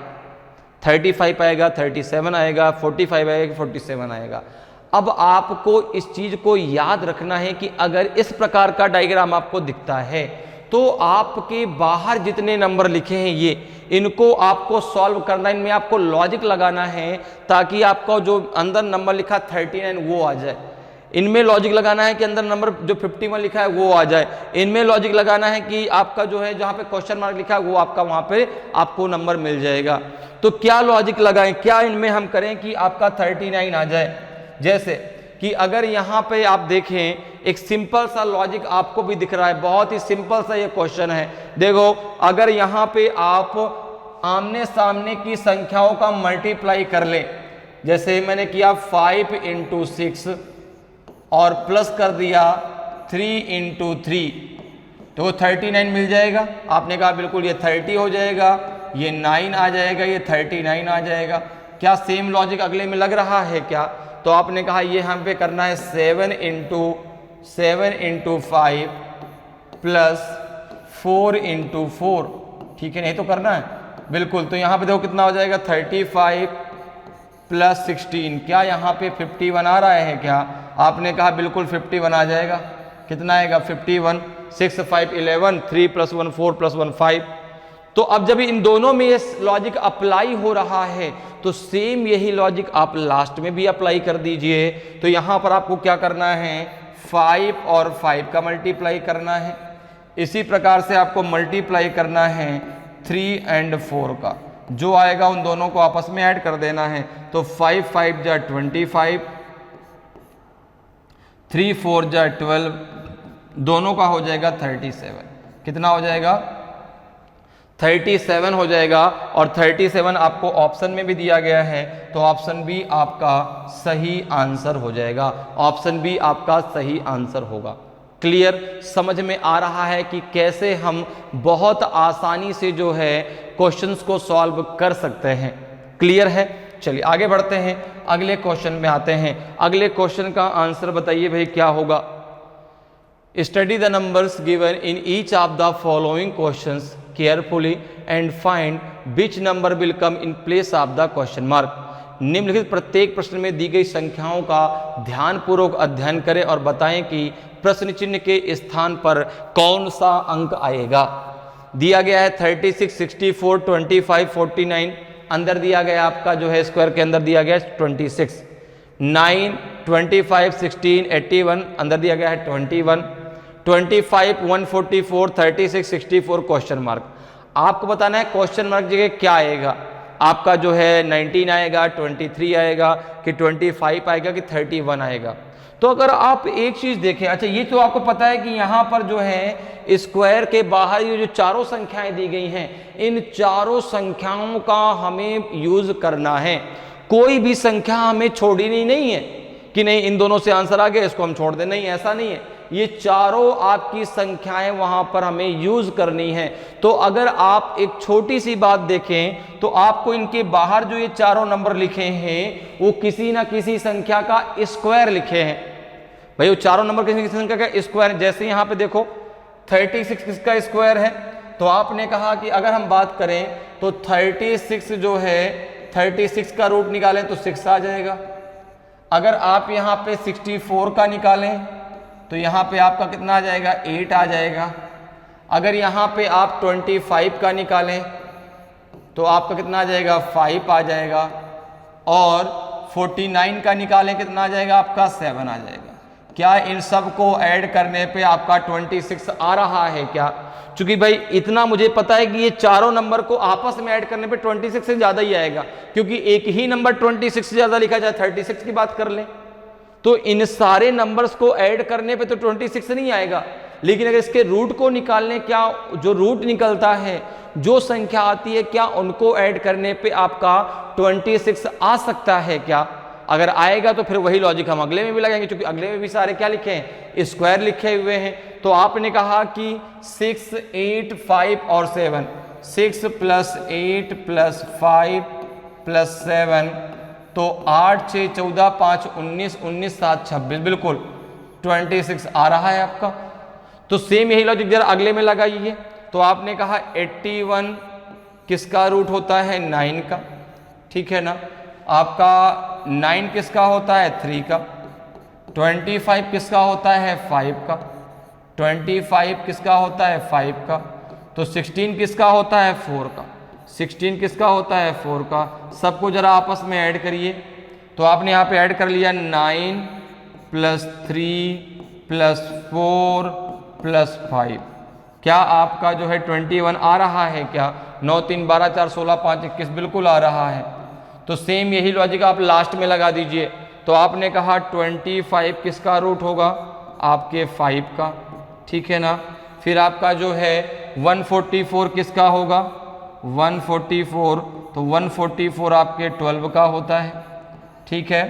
35 आएगा, 37 आएगा, 45 आएगा, 47 आएगा। अब आपको इस चीज को याद रखना है कि अगर इस प्रकार का डायग्राम आपको दिखता है तो आपके बाहर जितने नंबर लिखे हैं ये, इनको आपको सॉल्व करना, इनमें आपको लॉजिक लगाना है ताकि आपका जो अंदर नंबर लिखा 39 वो आ जाए। इनमें लॉजिक लगाना है कि अंदर नंबर जो 51 लिखा है वो आ जाए। इनमें लॉजिक लगाना है कि आपका जो है जहां पे क्वेश्चन मार्क लिखा है वो आपका वहां पे आपको नंबर मिल जाएगा। तो क्या लॉजिक लगाएं, क्या इनमें हम करें कि आपका 39 आ जाए। जैसे कि अगर यहाँ पे आप देखें एक सिंपल सा लॉजिक आपको भी दिख रहा है, बहुत ही सिंपल सा ये क्वेश्चन है। देखो अगर यहाँ पे आप आमने सामने की संख्याओं का मल्टीप्लाई कर लें, जैसे मैंने किया 5 × 6 और प्लस कर दिया 3 × 3, तो 39 मिल जाएगा। आपने कहा बिल्कुल ये 30 हो जाएगा, ये 9 आ जाएगा, ये 39 आ जाएगा। क्या सेम लॉजिक अगले में लग रहा है क्या? तो आपने कहा ये हम पे करना है 7 × 5 प्लस 4 × 4, ठीक है, नहीं तो करना है बिल्कुल। तो यहाँ पे देखो कितना हो जाएगा 35 प्लस 16, क्या यहाँ पे 51 आ रहा है क्या? आपने कहा बिल्कुल 51 आ जाएगा। कितना आएगा 51, 6 5 11, 3 + 1 4 + 1 5। तो अब जब इन दोनों में ये लॉजिक अप्लाई हो रहा है तो सेम यही लॉजिक आप लास्ट में भी अप्लाई कर दीजिए। तो यहाँ पर आपको क्या करना है, 5 और 5 का मल्टीप्लाई करना है, इसी प्रकार से आपको मल्टीप्लाई करना है 3 और 4 का, जो आएगा उन दोनों को आपस में ऐड कर देना है। तो 5 5 जा 25, 3 4 जा 12, दोनों का हो जाएगा 37। कितना हो जाएगा 37 हो जाएगा। और 37 आपको ऑप्शन में भी दिया गया है, तो ऑप्शन बी आपका सही आंसर हो जाएगा। ऑप्शन बी आपका सही आंसर होगा। क्लियर, समझ में आ रहा है कि कैसे हम बहुत आसानी से जो है क्वेश्चंस को सॉल्व कर सकते हैं। क्लियर है, चलिए आगे बढ़ते हैं, अगले क्वेश्चन में आते हैं। अगले क्वेश्चन का आंसर बताइए भाई क्या होगा। Study the numbers given in each of the following questions carefully and find which number will come in place of the question mark. निम्नलिखित प्रत्येक प्रश्न में दी गई संख्याओं का ध्यानपूर्वक अध्ययन करें और बताएं कि प्रश्न चिन्ह के स्थान पर कौन सा अंक आएगा। दिया गया है 36, 64, 25, 49, अंदर दिया गया आपका जो है स्क्वायर के अंदर दिया गया है 26। 9, 25, 16, 81, अंदर दिया गया है 21, 25, 144, 36, 64 क्वेश्चन मार्क। आपको बताना है क्वेश्चन मार्क जगह क्या आएगा, आपका जो है 19 आएगा, 23 आएगा, कि 25 आएगा, कि 31 आएगा। तो अगर आप एक चीज देखें, अच्छा ये तो आपको पता है कि यहाँ पर जो है स्क्वायर के बाहर ये जो चारों संख्याएं दी गई हैं, इन चारों संख्याओं का हमें यूज करना है। कोई भी संख्या हमें छोड़नी नहीं है कि नहीं इन दोनों से आंसर आ गया इसको हम छोड़ दें, नहीं ऐसा नहीं है। ये चारों आपकी संख्याएं वहां पर हमें यूज करनी है। तो अगर आप एक छोटी सी बात देखें तो आपको इनके बाहर जो ये चारों नंबर लिखे हैं वो किसी ना किसी संख्या का स्क्वायर लिखे हैं। भाई वो चारों नंबर किसी किसी संख्या का स्क्वायर, जैसे यहां पे देखो 36 किसका स्क्वायर है, तो आपने कहा कि अगर हम बात करें तो 36 जो है 36 का रूट निकालें तो 6 आ जाएगा। अगर आप यहाँ पे 64 का निकालें तो यहाँ पे आपका कितना आ जाएगा, 8 आ जाएगा। अगर यहाँ पे आप 25 का निकालें तो आपका कितना आ जाएगा, 5 आ जाएगा। और 49 का निकालें कितना आ जाएगा, आपका 7 आ जाएगा। क्या इन सब को ऐड करने पे आपका 26 आ रहा है क्या? क्योंकि भाई इतना मुझे पता है कि ये चारों नंबर को आपस में ऐड करने पे 26 से ज्यादा ही आएगा, क्योंकि एक ही नंबर 26 से ज्यादा लिखा जाए, 36 की बात कर लें तो इन सारे नंबर्स को ऐड करने पे तो 26 नहीं आएगा। लेकिन अगर इसके रूट को निकालने, क्या जो रूट निकलता है, जो संख्या आती है, क्या उनको ऐड करने पे आपका 26 आ सकता है क्या? अगर आएगा तो फिर वही लॉजिक हम अगले में भी लगाएंगे, क्योंकि अगले में भी सारे क्या लिखे हैं, स्क्वायर लिखे हुए हैं। तो आपने कहा कि 6, 8, 5 और 7, 6 + 8 + 5 + 7, तो 8, 6, 14, 5, 19, 19, 7, 26, बिल्कुल 26 आ रहा है आपका। तो सेम यही लॉजिक जरा अगले में लगाइए। तो आपने कहा 81 किसका रूट होता है, 9 का, ठीक है ना। आपका 9 किसका होता है, 3 का। 25 किसका होता है, 5 का। 25 किसका होता है, 5 का। तो 16 किसका होता है, 4 का। 16 किसका होता है, 4 का। सबको जरा आपस में ऐड करिए। तो आपने यहाँ पे ऐड कर लिया 9 + 3 + 4 + 5, क्या आपका जो है 21 आ रहा है क्या? 9, 3, 12, 4, 16, 5, 21 बिल्कुल आ रहा है। तो सेम यही लॉजिक आप लास्ट में लगा दीजिए। तो आपने कहा 25 किसका रूट होगा, आपके 5 का, ठीक है ना। फिर आपका जो है 144 किसका होगा, 144, तो 144 आपके 12 का होता है, ठीक है।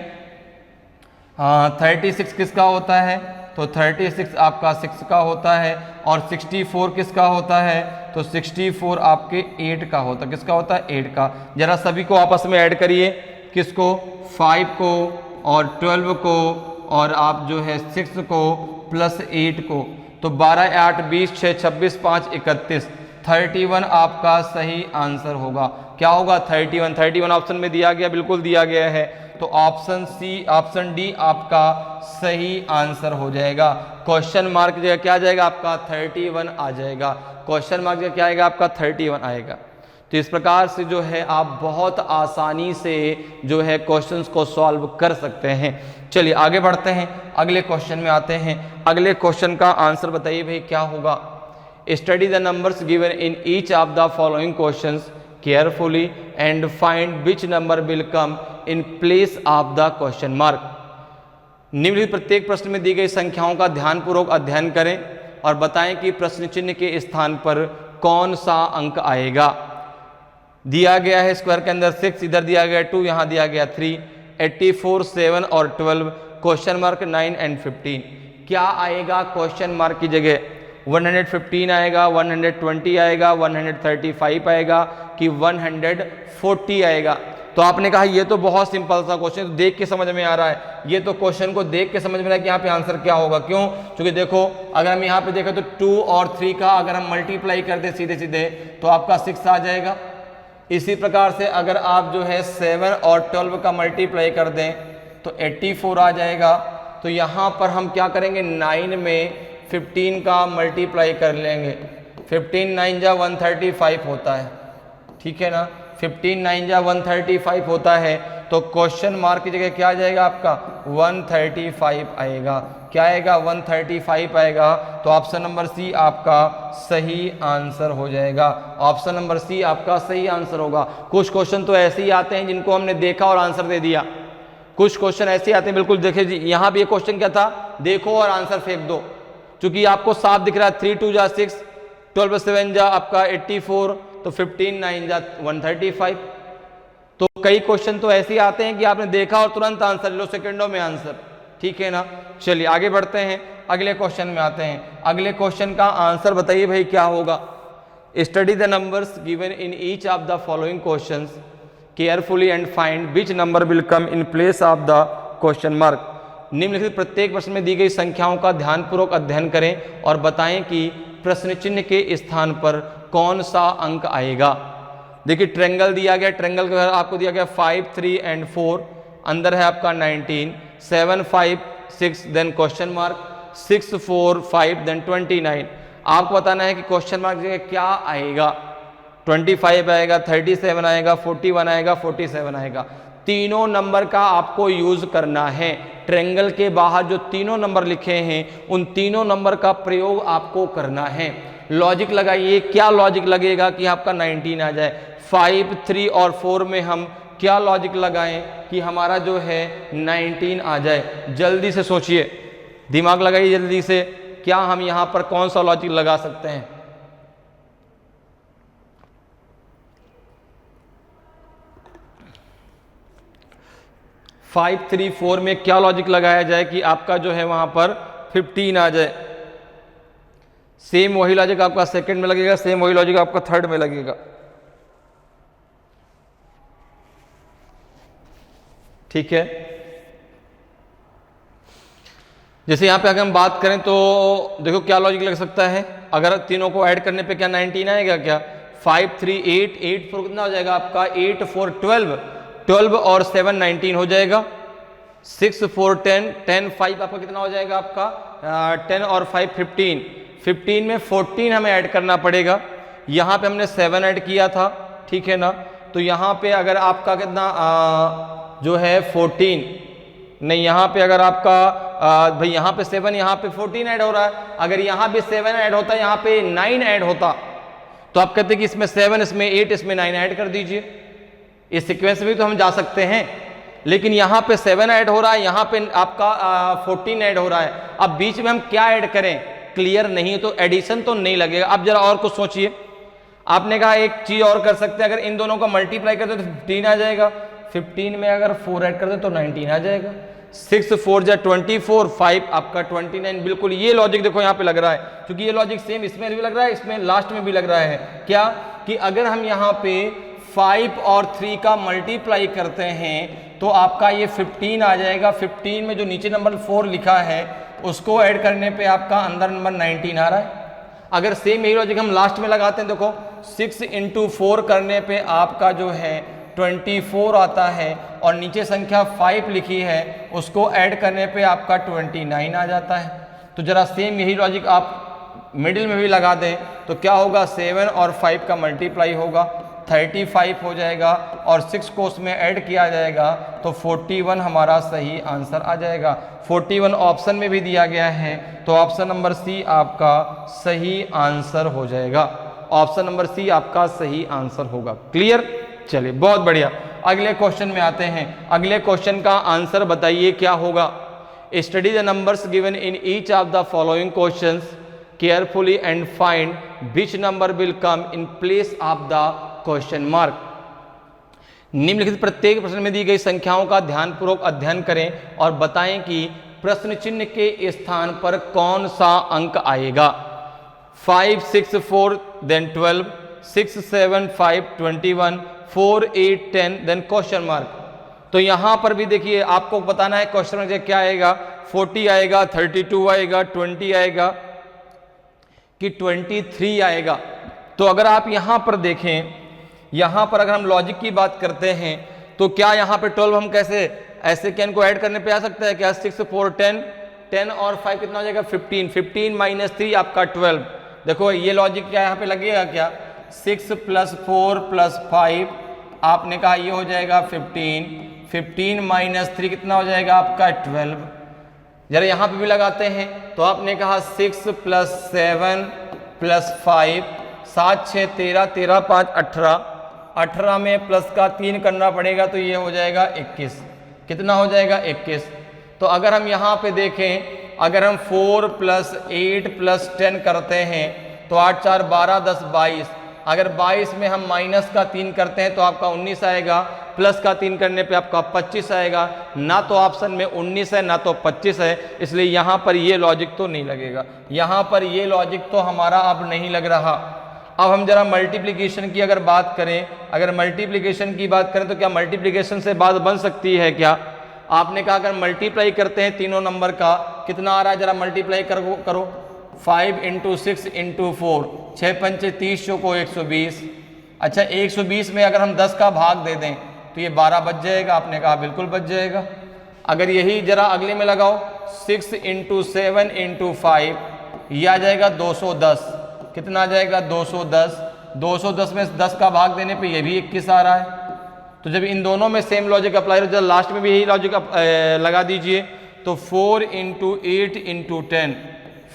36 किसका होता है, तो 36 आपका 6 का होता है। और 64 किसका होता है, तो 64 आपके 8 का होता है। किसका होता है, 8 का। जरा सभी को आपस में ऐड करिए, किसको, 5 को और 12 को और आप जो है 6 को प्लस 8 को। तो 12, 8, 20, 6, 26, 5, 31, 31 आपका सही आंसर होगा। क्या होगा, 31। 31 ऑप्शन में दिया गया, बिल्कुल दिया गया है। तो ऑप्शन सी, ऑप्शन डी आपका सही आंसर हो जाएगा। क्वेश्चन मार्क जगह क्या आ जाएगा आपका, 31 आ जाएगा। क्वेश्चन मार्क जगह क्या आएगा आपका, 31 आएगा। तो इस प्रकार से जो है आप बहुत आसानी से जो है क्वेश्चंस को सॉल्व कर सकते हैं। चलिए आगे बढ़ते हैं, अगले क्वेश्चन में आते हैं। अगले क्वेश्चन का आंसर बताइए भाई क्या होगा। Study the numbers given in each of the following questions carefully and find which number will come in place of the question mark. निम्नलिखित प्रत्येक प्रश्न में दी गई संख्याओं का ध्यानपूर्वक अध्ययन करें और बताएं कि प्रश्न चिन्ह के स्थान पर कौन सा अंक आएगा। दिया गया है स्क्वायर के अंदर 6, इधर दिया गया 2, यहाँ दिया गया 3, 84, 7 और 12, क्वेश्चन मार्क 9 एंड 15। क्या आएगा क्वेश्चन मार्क की जगह, 115 आएगा, 120 आएगा, 135 आएगा कि 140 आएगा। तो आपने कहा ये तो बहुत सिंपल सा क्वेश्चन, तो देख के समझ में आ रहा है। ये तो क्वेश्चन को देख के समझ में आ रहा है कि यहाँ पे आंसर क्या होगा। क्यों? क्योंकि देखो अगर हम यहाँ पे देखें तो 2 और 3 का अगर हम मल्टीप्लाई करते सीधे सीधे तो आपका 6 आ जाएगा। इसी प्रकार से अगर आप जो है 7 और 12 का मल्टीप्लाई कर दें तो 84 आ जाएगा। तो यहाँ पर हम क्या करेंगे, 9 में 15 का मल्टीप्लाई कर लेंगे। 15 9 जा 135 होता है, ठीक है ना। 15 9 जा 135 होता है। तो क्वेश्चन मार्क की जगह क्या आ जाएगा आपका 135 आएगा। क्या आएगा 135 आएगा। तो ऑप्शन नंबर सी आपका सही आंसर हो जाएगा। ऑप्शन नंबर सी आपका सही आंसर होगा। कुछ क्वेश्चन तो ऐसे ही आते हैं जिनको हमने देखा और आंसर दे दिया। कुछ क्वेश्चन ऐसे आते हैं, बिल्कुल देखिए जी, यहाँ भी ये क्वेश्चन क्या था, देखो और आंसर फेंक दो। चूंकि आपको साफ दिख रहा है 3 2 जा 6, 12 7 जा आपका 84, तो 15 9 जा 135। तो कई क्वेश्चन तो ऐसे आते हैं कि आपने देखा और तुरंत आंसर लो, सेकंडों में आंसर। ठीक है ना। चलिए आगे बढ़ते हैं, अगले क्वेश्चन में आते हैं। अगले क्वेश्चन का आंसर बताइए भाई क्या होगा। Study the numbers given in each of the following questions carefully and find which number will come in place of the question mark. निम्नलिखित प्रत्येक प्रश्न में दी गई संख्याओं का ध्यानपूर्वक अध्ययन करें और बताएं कि प्रश्न चिन्ह के स्थान पर कौन सा अंक आएगा। देखिए ट्रेंगल दिया गया, ट्रेंगल का आपको दिया गया 5 3 एंड 4, अंदर है आपका 19, 7 5 6 देन क्वेश्चन मार्क, 6 4 5 देन 29। आपको बताना है कि क्वेश्चन मार्क जगह क्या आएगा। 25 आएगा, 37 आएगा, 41 आएगा, 47 आएगा। तीनों नंबर का आपको यूज करना है। ट्रेंगल के बाहर जो तीनों नंबर लिखे हैं उन तीनों नंबर का प्रयोग आपको करना है। लॉजिक लगाइए, क्या लॉजिक लगेगा कि आपका 19 आ जाए। 5 3 और 4 में हम क्या लॉजिक लगाएं कि हमारा जो है 19 आ जाए। जल्दी से सोचिए, दिमाग लगाइए जल्दी से, क्या हम यहां पर कौन सा लॉजिक लगा सकते हैं। फाइव 3 4 में क्या लॉजिक लगाया जाए कि आपका जो है वहां पर 15 आ जाए। सेम वही लॉजिक आपका सेकंड में लगेगा, सेम वही लॉजिक आपका थर्ड में लगेगा। ठीक है। जैसे यहां पे अगर हम बात करें तो देखो क्या लॉजिक लग सकता है। अगर तीनों को ऐड करने पे क्या 19 आएगा क्या। 5 3 8 8 4 कितना हो जाएगा आपका 8 4 12, 12 और 7 19 हो जाएगा। 6 4 10 10 5 आपका कितना हो जाएगा आपका 10 और 5 15, 15 में 14 हमें ऐड करना पड़ेगा। यहाँ पे हमने 7 ऐड किया था, ठीक है ना। तो यहाँ पे अगर आपका कितना जो है 14 नहीं, यहाँ पे अगर आपका भाई यहाँ पे 7, यहाँ पे 14 ऐड हो रहा है। अगर यहाँ पे 7 ऐड होता, यहाँ पे 9 ऐड होता, तो आप कहते कि इसमें 7 इसमें 8 इसमें 9 ऐड कर दीजिए। इस सीक्वेंस में भी तो हम जा सकते हैं, लेकिन यहाँ पे 7 ऐड हो रहा है, यहाँ पे आपका 14 ऐड हो रहा है। अब बीच में हम क्या ऐड करें, क्लियर नहीं है, तो एडिशन तो नहीं लगेगा। अब जरा और कुछ सोचिए। आपने कहा एक चीज और कर सकते हैं, अगर इन दोनों का मल्टीप्लाई करते तो 15 आ जाएगा। 15 में अगर 4 ऐड करते तो 19 आ जाएगा। 6 4 जा 24, 5 आपका 29। बिल्कुल ये लॉजिक देखो यहाँ पे लग रहा है, क्योंकि ये लॉजिक सेम इसमें भी लग रहा है, इसमें लास्ट में भी लग रहा है। क्या कि अगर हम यहाँ पे 5 और 3 का मल्टीप्लाई करते हैं तो आपका ये 15 आ जाएगा। 15 में जो नीचे नंबर 4 लिखा है उसको ऐड करने पे आपका अंदर नंबर 19 आ रहा है। अगर सेम यही लॉजिक हम लास्ट में लगाते हैं, देखो 6 × 4 करने पे आपका जो है 24 आता है, और नीचे संख्या 5 लिखी है उसको ऐड करने पे आपका 29 आ जाता है। तो जरा सेम यही लॉजिक आप मिडिल में भी लगा दें तो क्या होगा, 7 और 5 का मल्टीप्लाई होगा, 35 हो जाएगा, और 6 को उसमें ऐड किया जाएगा तो 41 हमारा सही आंसर आ जाएगा। 41 ऑप्शन में भी दिया गया है, तो ऑप्शन नंबर सी आपका सही आंसर हो जाएगा। ऑप्शन नंबर सी आपका सही आंसर होगा। क्लियर। चलिए बहुत बढ़िया, अगले क्वेश्चन में आते हैं। अगले क्वेश्चन का आंसर बताइए क्या होगा। Study the numbers given in each of the following questions carefully and find which number will come in place of the question mark. निम्नलिखित प्रत्येक प्रश्न में दी गई संख्याओं का ध्यानपूर्वक अध्ययन करें और बताएं कि प्रश्न चिन्ह के स्थान पर कौन सा अंक आएगा। 5 6 4 देन 12, 6 7 5 21, 4 8 10 देन क्वेश्चन मार्क। तो यहां पर भी देखिए आपको बताना है क्वेश्चन मार्क क्या आएगा। 40 आएगा, 32 आएगा, 20 आएगा कि 23 आएगा। तो अगर आप यहां पर देखें, यहां पर अगर हम लॉजिक की बात करते हैं तो क्या यहां पे 12 हम कैसे ऐसे क्या इनको ऐड करने पे आ सकता है क्या। 6 4 10, 10 और 5 कितना हो जाएगा 15, 15 - 3 आपका 12। देखो ये लॉजिक क्या यहाँ पे लगेगा क्या, 6 + 4 + 5 आपने कहा ये हो जाएगा 15, 15 माइनस 3 कितना हो जाएगा आपका 12। जरा यहाँ पे भी लगाते हैं तो आपने कहा 6 प्लस 7 प्लस 5, 7 6 13, 13 5 18, 18 में प्लस का 3 करना पड़ेगा तो ये हो जाएगा 21। कितना हो जाएगा 21। तो अगर हम यहाँ पे देखें, अगर हम 4 प्लस 8 प्लस 10 करते हैं तो 8 4 12 10 22। अगर 22 में हम माइनस का 3 करते हैं तो आपका 19 आएगा, प्लस का 3 करने पे आपका 25 आएगा। ना तो ऑप्शन में 19 है ना तो 25 है, इसलिए यहाँ पर ये लॉजिक तो नहीं लगेगा, यहाँ पर ये लॉजिक तो हमारा अब नहीं लग रहा। अब हम जरा मल्टीप्लिकेशन की अगर बात करें, अगर मल्टीप्लिकेशन की बात करें तो क्या मल्टीप्लिकेशन से बात बन सकती है क्या? आपने कहा अगर मल्टीप्लाई करते हैं तीनों नंबर का, कितना आ रहा है जरा मल्टीप्लाई करो 5 इंटू 6 इंटू 4, 6 पंचे 30 को 120। अच्छा 120 में अगर हम 10 का भाग दे दें तो ये 12 बच जाएगा। आपने कहा बिल्कुल बच जाएगा। अगर यही जरा अगले में लगाओ 6 इंटू 7 इंटू 5, यह आ जाएगा 210। कितना आ जाएगा 210। 210 में 10 का भाग देने पे ये भी 21 आ रहा है। तो जब इन दोनों में सेम लॉजिक अप्लाई हो, जब लास्ट में भी यही लॉजिक लगा दीजिए तो 4 इंटू 8 इंटू 10,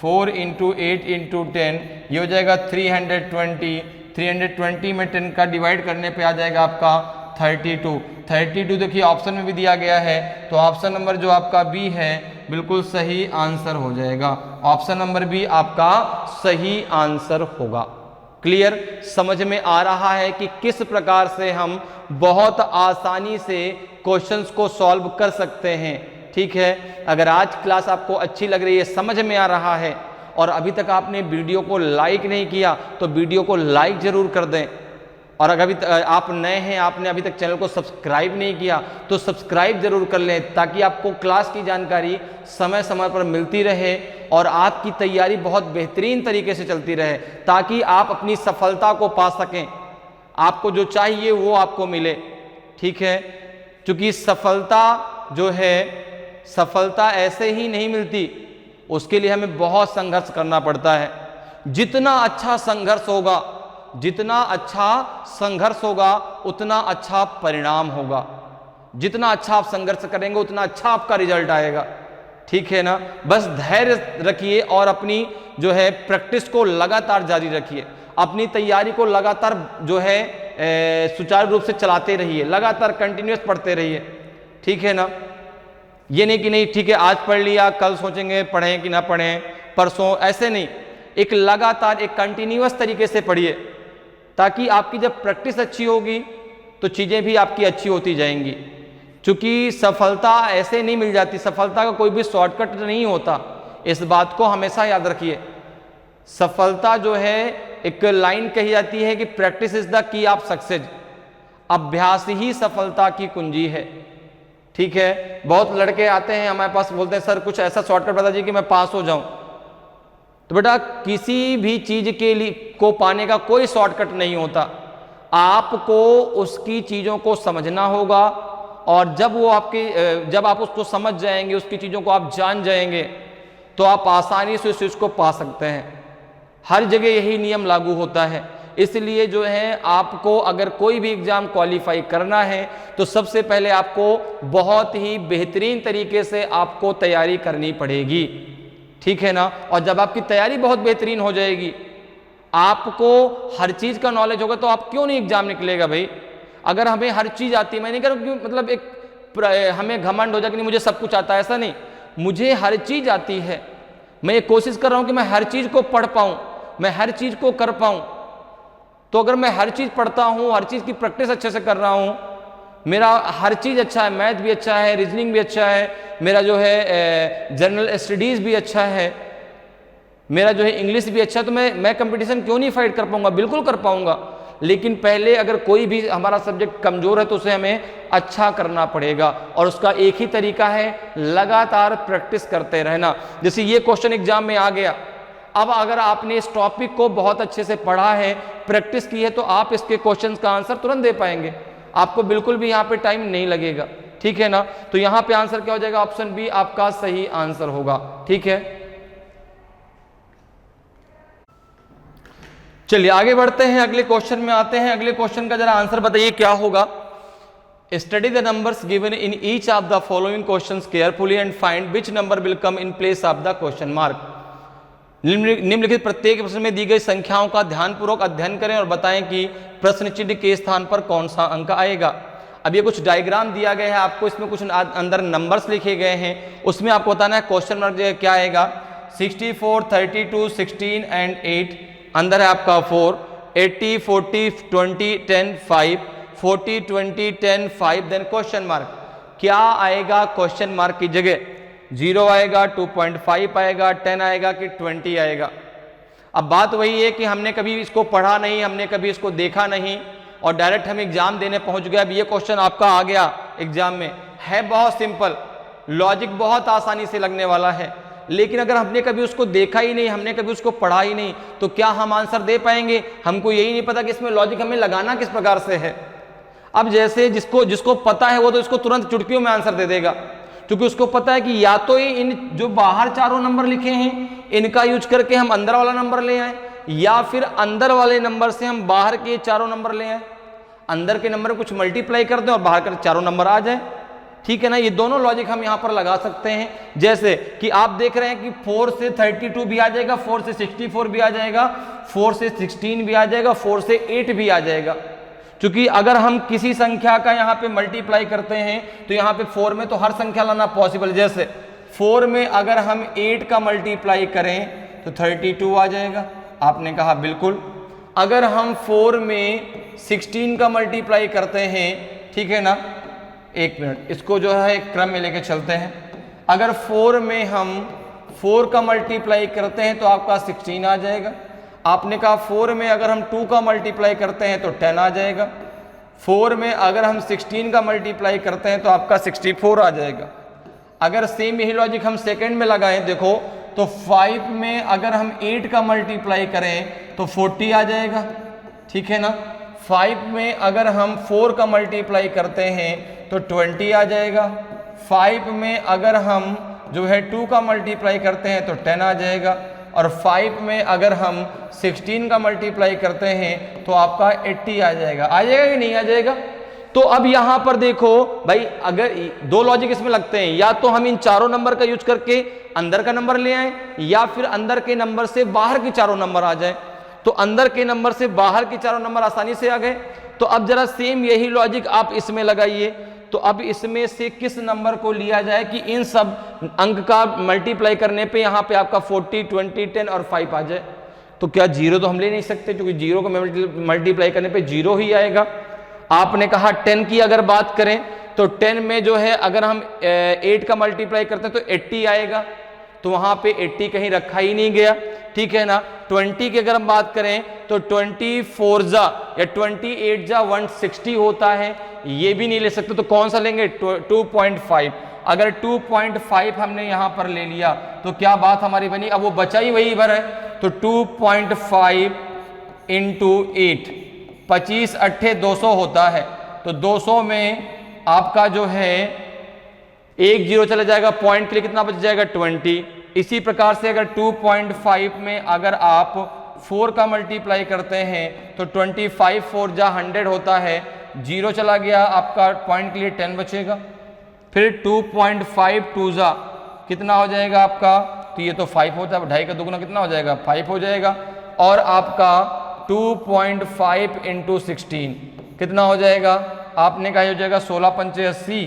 4 इंटू 8 इंटू 10 ये हो जाएगा 320। 320 में 10 का डिवाइड करने पे आ जाएगा आपका 32। 32 देखिए ऑप्शन में भी दिया गया है, तो ऑप्शन नंबर जो आपका बी है बिल्कुल सही आंसर हो जाएगा। ऑप्शन नंबर बी आपका सही आंसर होगा। क्लियर? समझ में आ रहा है कि किस प्रकार से हम बहुत आसानी से क्वेश्चंस को सॉल्व कर सकते हैं। ठीक है, अगर आज क्लास आपको अच्छी लग रही है, समझ में आ रहा है और अभी तक आपने वीडियो को लाइक नहीं किया तो वीडियो को लाइक जरूर कर दें। और अगर अभी आप नए हैं, आपने अभी तक चैनल को सब्सक्राइब नहीं किया तो सब्सक्राइब जरूर कर लें, ताकि आपको क्लास की जानकारी समय समय पर मिलती रहे और आपकी तैयारी बहुत बेहतरीन तरीके से चलती रहे, ताकि आप अपनी सफलता को पा सकें। आपको जो चाहिए वो आपको मिले। ठीक है, क्योंकि सफलता जो है, सफलता ऐसे ही नहीं मिलती, उसके लिए हमें बहुत संघर्ष करना पड़ता है। जितना अच्छा संघर्ष होगा, जितना अच्छा संघर्ष होगा उतना अच्छा परिणाम होगा। जितना अच्छा आप संघर्ष करेंगे उतना अच्छा आपका रिजल्ट आएगा। ठीक है ना? बस धैर्य रखिए और अपनी जो है प्रैक्टिस को लगातार जारी रखिए, अपनी तैयारी को लगातार जो है सुचारू रूप से चलाते रहिए, लगातार कंटिन्यूअस पढ़ते रहिए। ठीक है ना? ये नहीं कि नहीं ठीक है आज पढ़ लिया कल सोचेंगे पढ़ें कि ना पढ़ें, परसों, ऐसे नहीं। एक लगातार एक कंटिन्यूअस तरीके से पढ़िए, ताकि आपकी जब प्रैक्टिस अच्छी होगी तो चीज़ें भी आपकी अच्छी होती जाएंगी। क्योंकि सफलता ऐसे नहीं मिल जाती, सफलता का कोई भी शॉर्टकट नहीं होता, इस बात को हमेशा याद रखिए। सफलता जो है, एक लाइन कही जाती है कि practice is the key of success, अभ्यास ही सफलता की कुंजी है। ठीक है, बहुत लड़के आते हैं हमारे पास, बोलते हैं सर कुछ ऐसा शॉर्टकट बता दीजिए कि मैं पास हो जाऊं। तो बेटा किसी भी चीज के लिए को पाने का कोई शॉर्टकट नहीं होता, आपको उसकी चीजों को समझना होगा, और जब आप उसको समझ जाएंगे, उसकी चीजों को आप जान जाएंगे, तो आप आसानी से उस चीज को पा सकते हैं। हर जगह यही नियम लागू होता है। इसलिए जो है आपको अगर कोई भी एग्जाम क्वालिफाई करना है तो सबसे पहले आपको बहुत ही बेहतरीन तरीके से आपको तैयारी करनी पड़ेगी। ठीक है ना? और जब आपकी तैयारी बहुत बेहतरीन हो जाएगी, आपको हर चीज का नॉलेज होगा, तो आप क्यों नहीं एग्जाम निकलेगा भाई। अगर हमें हर चीज आती है, मैं नहीं कह रहा मतलब एक हमें घमंड हो जाए कि नहीं मुझे सब कुछ आता है, ऐसा नहीं। मुझे हर चीज आती है, मैं ये कोशिश कर रहा हूं कि मैं हर चीज को पढ़ पाऊं, मैं हर चीज को कर पाऊं। तो अगर मैं हर चीज पढ़ता हूं, हर चीज की प्रैक्टिस अच्छे से कर रहा हूं, मेरा हर चीज अच्छा है, मैथ भी अच्छा है, रीजनिंग भी अच्छा है, मेरा जो है जनरल स्टडीज भी अच्छा है, मेरा जो है इंग्लिश भी अच्छा है, तो मैं कंपटीशन क्यों नहीं फाइट कर पाऊंगा? बिल्कुल कर पाऊंगा। लेकिन पहले अगर कोई भी हमारा सब्जेक्ट कमजोर है तो उसे हमें अच्छा करना पड़ेगा, और उसका एक ही तरीका है लगातार प्रैक्टिस करते रहना। जैसे ये क्वेश्चन एग्जाम में आ गया, अब अगर आपने इस टॉपिक को बहुत अच्छे से पढ़ा है, प्रैक्टिस की है, तो आप इसके क्वेश्चंस का आंसर तुरंत दे पाएंगे, आपको बिल्कुल भी यहाँ पे टाइम नहीं लगेगा। ठीक है ना? तो यहाँ पे आंसर क्या हो जाएगा? ऑप्शन बी आपका सही आंसर होगा। ठीक है, चलिए आगे बढ़ते हैं, अगले क्वेश्चन में आते हैं। अगले क्वेश्चन का जरा आंसर बताइए क्या होगा। Study the numbers given in each of the following questions carefully and find which number will come in place of the question mark. निम्नलिखित प्रत्येक प्रश्न में दी गई संख्याओं का ध्यानपूर्वक अध्ययन करें और बताएं कि प्रश्न चिन्ह के स्थान पर कौन सा अंक आएगा। अब ये कुछ डायग्राम दिया गया है आपको, इसमें कुछ अंदर नंबर्स लिखे गए हैं, उसमें आपको बताना है क्वेश्चन मार्क क्या आएगा। 64, 32, 16 एंड 8, अंदर है आपका 4, 80, 40, 20, 10, 5, 40, 20, 10, 5, देन क्वेश्चन मार्क। क्या आएगा क्वेश्चन मार्क की जगह? 0 आएगा, 2.5 आएगा, 10 आएगा कि 20 आएगा। अब बात वही है कि हमने कभी इसको पढ़ा नहीं, हमने कभी इसको देखा नहीं और डायरेक्ट हम एग्जाम देने पहुंच गए। अब ये क्वेश्चन आपका आ गया एग्जाम में, है बहुत सिंपल, लॉजिक बहुत आसानी से लगने वाला है, लेकिन अगर हमने कभी उसको देखा ही नहीं, हमने कभी उसको पढ़ा ही नहीं, तो क्या हम आंसर दे पाएंगे? हमको यही नहीं पता कि इसमें लॉजिक हमें लगाना किस प्रकार से है। अब जैसे जिसको पता है वो तो इसको तुरंत चुटकियों में आंसर दे देगा, क्योंकि उसको पता है कि या तो ये इन जो बाहर चारों नंबर लिखे हैं इनका यूज करके हम अंदर वाला नंबर ले आए, या फिर अंदर वाले नंबर से हम बाहर के चारों नंबर ले आए। अंदर के नंबर कुछ मल्टीप्लाई कर दें और बाहर के चारों नंबर आ जाए, ठीक है ना। ये दोनों लॉजिक हम यहां पर लगा सकते हैं। जैसे कि आप देख रहे हैं कि 4 से 32 भी आ जाएगा, 4 से 64 भी आ जाएगा, 4 से 16 भी आ जाएगा, 4 से 8 भी आ जाएगा। क्योंकि अगर हम किसी संख्या का यहाँ पे मल्टीप्लाई करते हैं तो यहाँ पे 4 में तो हर संख्या लाना पॉसिबल। जैसे 4 में अगर हम 8 का मल्टीप्लाई करें तो 32 आ जाएगा। आपने कहा बिल्कुल। अगर हम 4 में 16 का मल्टीप्लाई करते हैं, ठीक है ना, एक मिनट, इसको जो है एक क्रम में लेके चलते हैं। अगर 4 में हम 4 का मल्टीप्लाई करते हैं तो आपका 16 आ जाएगा। आपने कहा 4 में अगर हम 2 का मल्टीप्लाई करते हैं तो 10 आ जाएगा। 4 में अगर हम 16 का मल्टीप्लाई करते हैं तो आपका 64 आ जाएगा। अगर सेम यही लॉजिक हम सेकंड में लगाएं, देखो तो 5 में अगर हम 8 का मल्टीप्लाई करें तो 40 आ जाएगा, ठीक है ना। 5 में अगर हम 4 का मल्टीप्लाई करते हैं तो 20 आ जाएगा। 5 में अगर हम जो है 2 का मल्टीप्लाई करते हैं तो 10 आ जाएगा। और 5 में अगर हम 16 का मल्टीप्लाई करते हैं तो आपका 80 आ जाएगा। आ जाएगा कि नहीं आ जाएगा? तो अब यहां पर देखो भाई, अगर दो लॉजिक इसमें लगते हैं, या तो हम इन चारों नंबर का यूज करके अंदर का नंबर ले आए, या फिर अंदर के नंबर से बाहर के चारों नंबर आ जाए। तो अंदर के नंबर से बाहर के चारों नंबर आसानी से आ गए। तो अब जरा सेम यही लॉजिक आप इसमें लगाइए। तो अब इसमें से किस नंबर को लिया जाए कि इन सब अंक का मल्टीप्लाई करने पे यहाँ पे आपका 40, 20, 10 और 5 आ जाए। तो क्या 0 तो हम ले नहीं सकते, क्योंकि 0 को मल्टीप्लाई करने पे 0 ही आएगा। आपने कहा 10 की अगर बात करें तो 10 में जो है अगर हम 8 का मल्टीप्लाई करते हैं तो 80 आएगा। तो वहां पे 80 कहीं रखा ही नहीं गया, ठीक है ना। 20 की अगर हम बात करें तो 24 जा या 28 जा 160 होता है, ये भी नहीं ले सकते। तो कौन सा लेंगे? 2.5। अगर 2.5 हमने यहां पर ले लिया तो क्या बात हमारी बनी? अब वो बचा ही वही भर है। तो 2.5 इंटू 8, 25 अट्ठे 200 होता है। तो 200 में आपका जो है 1 0 चला जाएगा, पॉइंट के लिए कितना बच जाएगा? 20। इसी प्रकार से अगर 2.5 में अगर आप 4 का मल्टीप्लाई करते हैं तो 25 4 जा 100 होता है, 0 चला गया, आपका पॉइंट के लिए 10 बचेगा। फिर 2.5 2 जा कितना हो जाएगा आपका? तो ये तो 5 होता है, 2.5 का दुगुना कितना हो जाएगा? 5 हो जाएगा। और आपका 2.5 इंटू 16 कितना हो जाएगा? आपने कहा हो जाएगा 16 पंचे 80,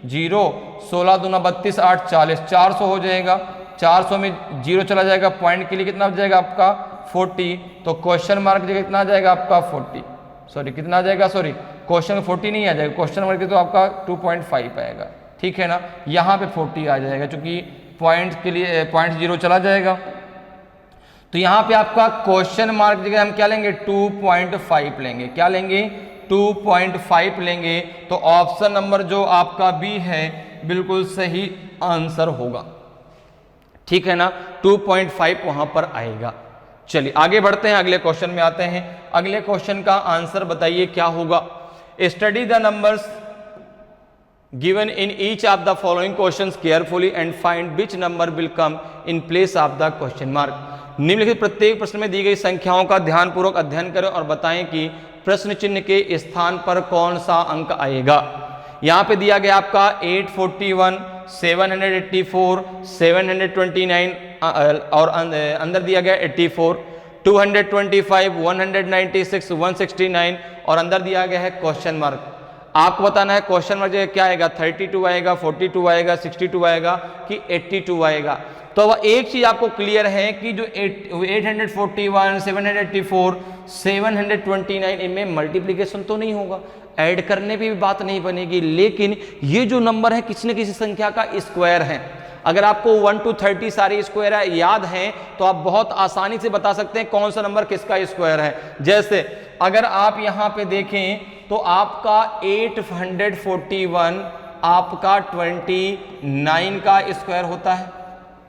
0, 16 दूना 32, 8 40, 400 हो जाएगा। 400 में 0 चला जाएगा, पॉइंट के लिए कितना हो जाएगा आपका? 40। तो क्वेश्चन मार्क जगह कितना आ जाएगा आपका? 40। सॉरी कितना आ जाएगा? सॉरी क्वेश्चन 40 नहीं आ जाएगा, क्वेश्चन मार्क तो आपका 2.5 आएगा, ठीक है ना। यहाँ पे 40 आ जाएगा क्योंकि पॉइंट के लिए पॉइंट 0 चला जाएगा। तो यहाँ पे आपका क्वेश्चन मार्क जगह हम क्या लेंगे? 2.5 लेंगे। क्या लेंगे? 2.5 लेंगे। तो ऑप्शन नंबर जो आपका बी है बिल्कुल सही आंसर होगा, ठीक है ना। 2.5 वहां पर आएगा। चलिए आगे बढ़ते हैं, अगले क्वेश्चन में आते हैं। अगले क्वेश्चन का आंसर बताइए क्या होगा। Study the numbers given in each of the following questions carefully and find which number will come in place of the question mark. निम्नलिखित प्रत्येक प्रश्न में दी गई संख्याओं का ध्यानपूर्वक अध्ययन करें और बताएं कि प्रश्न चिन्ह के स्थान पर कौन सा अंक आएगा। यहाँ पे दिया गया आपका 841, 784, 729 और अंदर दिया गया 84, 225, 196, 169 और अंदर दिया गया है क्वेश्चन मार्क। आपको बताना है क्वेश्चन मार्क क्या आएगा, 32 आएगा, 42 आएगा, 62 आएगा कि 82 आएगा। तो अब एक चीज आपको क्लियर है कि जो 841, 784, 729 इनमें मल्टीप्लिकेशन तो नहीं होगा, ऐड करने पे भी बात नहीं बनेगी, लेकिन ये जो नंबर है किसी न किसी संख्या का स्क्वायर है। अगर आपको 1 to 30 सारे स्क्वायर याद हैं तो आप बहुत आसानी से बता सकते हैं कौन सा नंबर किसका स्क्वायर है। जैसे अगर आप यहां पे देखें तो आपका 841 आपका 29 का स्क्वायर होता है,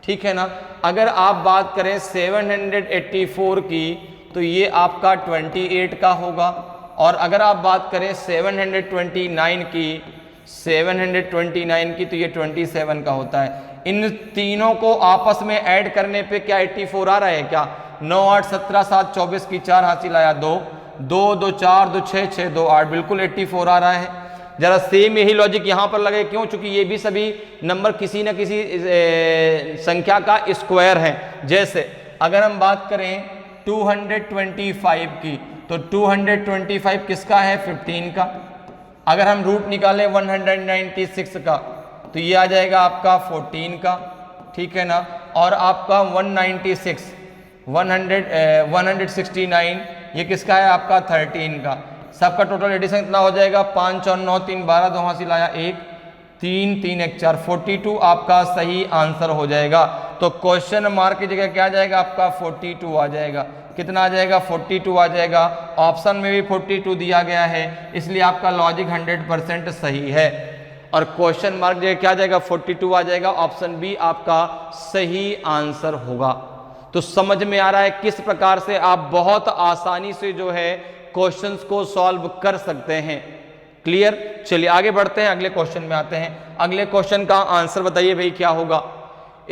ठीक है ना। अगर आप बात करें 784 की तो ये आपका 28 का होगा, और अगर आप बात करें 729 की तो ये 27 का होता है। इन तीनों को आपस में ऐड करने पे क्या 84 आ रहा है क्या? 9 8 17 7 24 की 4 हासिल आया 2 2 2 4 2 6 6 2 8, बिल्कुल 84 आ रहा है। जरा सेम यही लॉजिक यहां पर लगे, क्यों? चूंकि ये भी सभी नंबर किसी न किसी संख्या का स्क्वायर है। जैसे अगर हम बात करें 225 की तो 225 किसका है? 15 का। अगर हम रूट निकालें 196 का तो ये आ जाएगा आपका 14 का, ठीक है ना। और आपका 169 ये किसका है? आपका 13 का। सबका टोटल एडिशन कितना हो जाएगा? 5 और 9 3 12, 2 हासिल आया 1 3 3 1 4, 42 आपका सही आंसर हो जाएगा। तो क्वेश्चन मार्क की जगह क्या आ जाएगा? आपका 42 आ जाएगा। कितना आ जाएगा? 42 आ जाएगा। ऑप्शन में भी 42 दिया गया है, इसलिए आपका लॉजिक 100% सही है। और क्वेश्चन मार्क जगह क्या आ जाएगा? 42 आ जाएगा। ऑप्शन बी आपका सही आंसर होगा। तो समझ में आ रहा है किस प्रकार से आप बहुत आसानी से जो है क्वेश्चंस को सॉल्व कर सकते हैं। क्लियर? चलिए आगे बढ़ते हैं, अगले क्वेश्चन में आते हैं। अगले क्वेश्चन का आंसर बताइए भाई क्या होगा।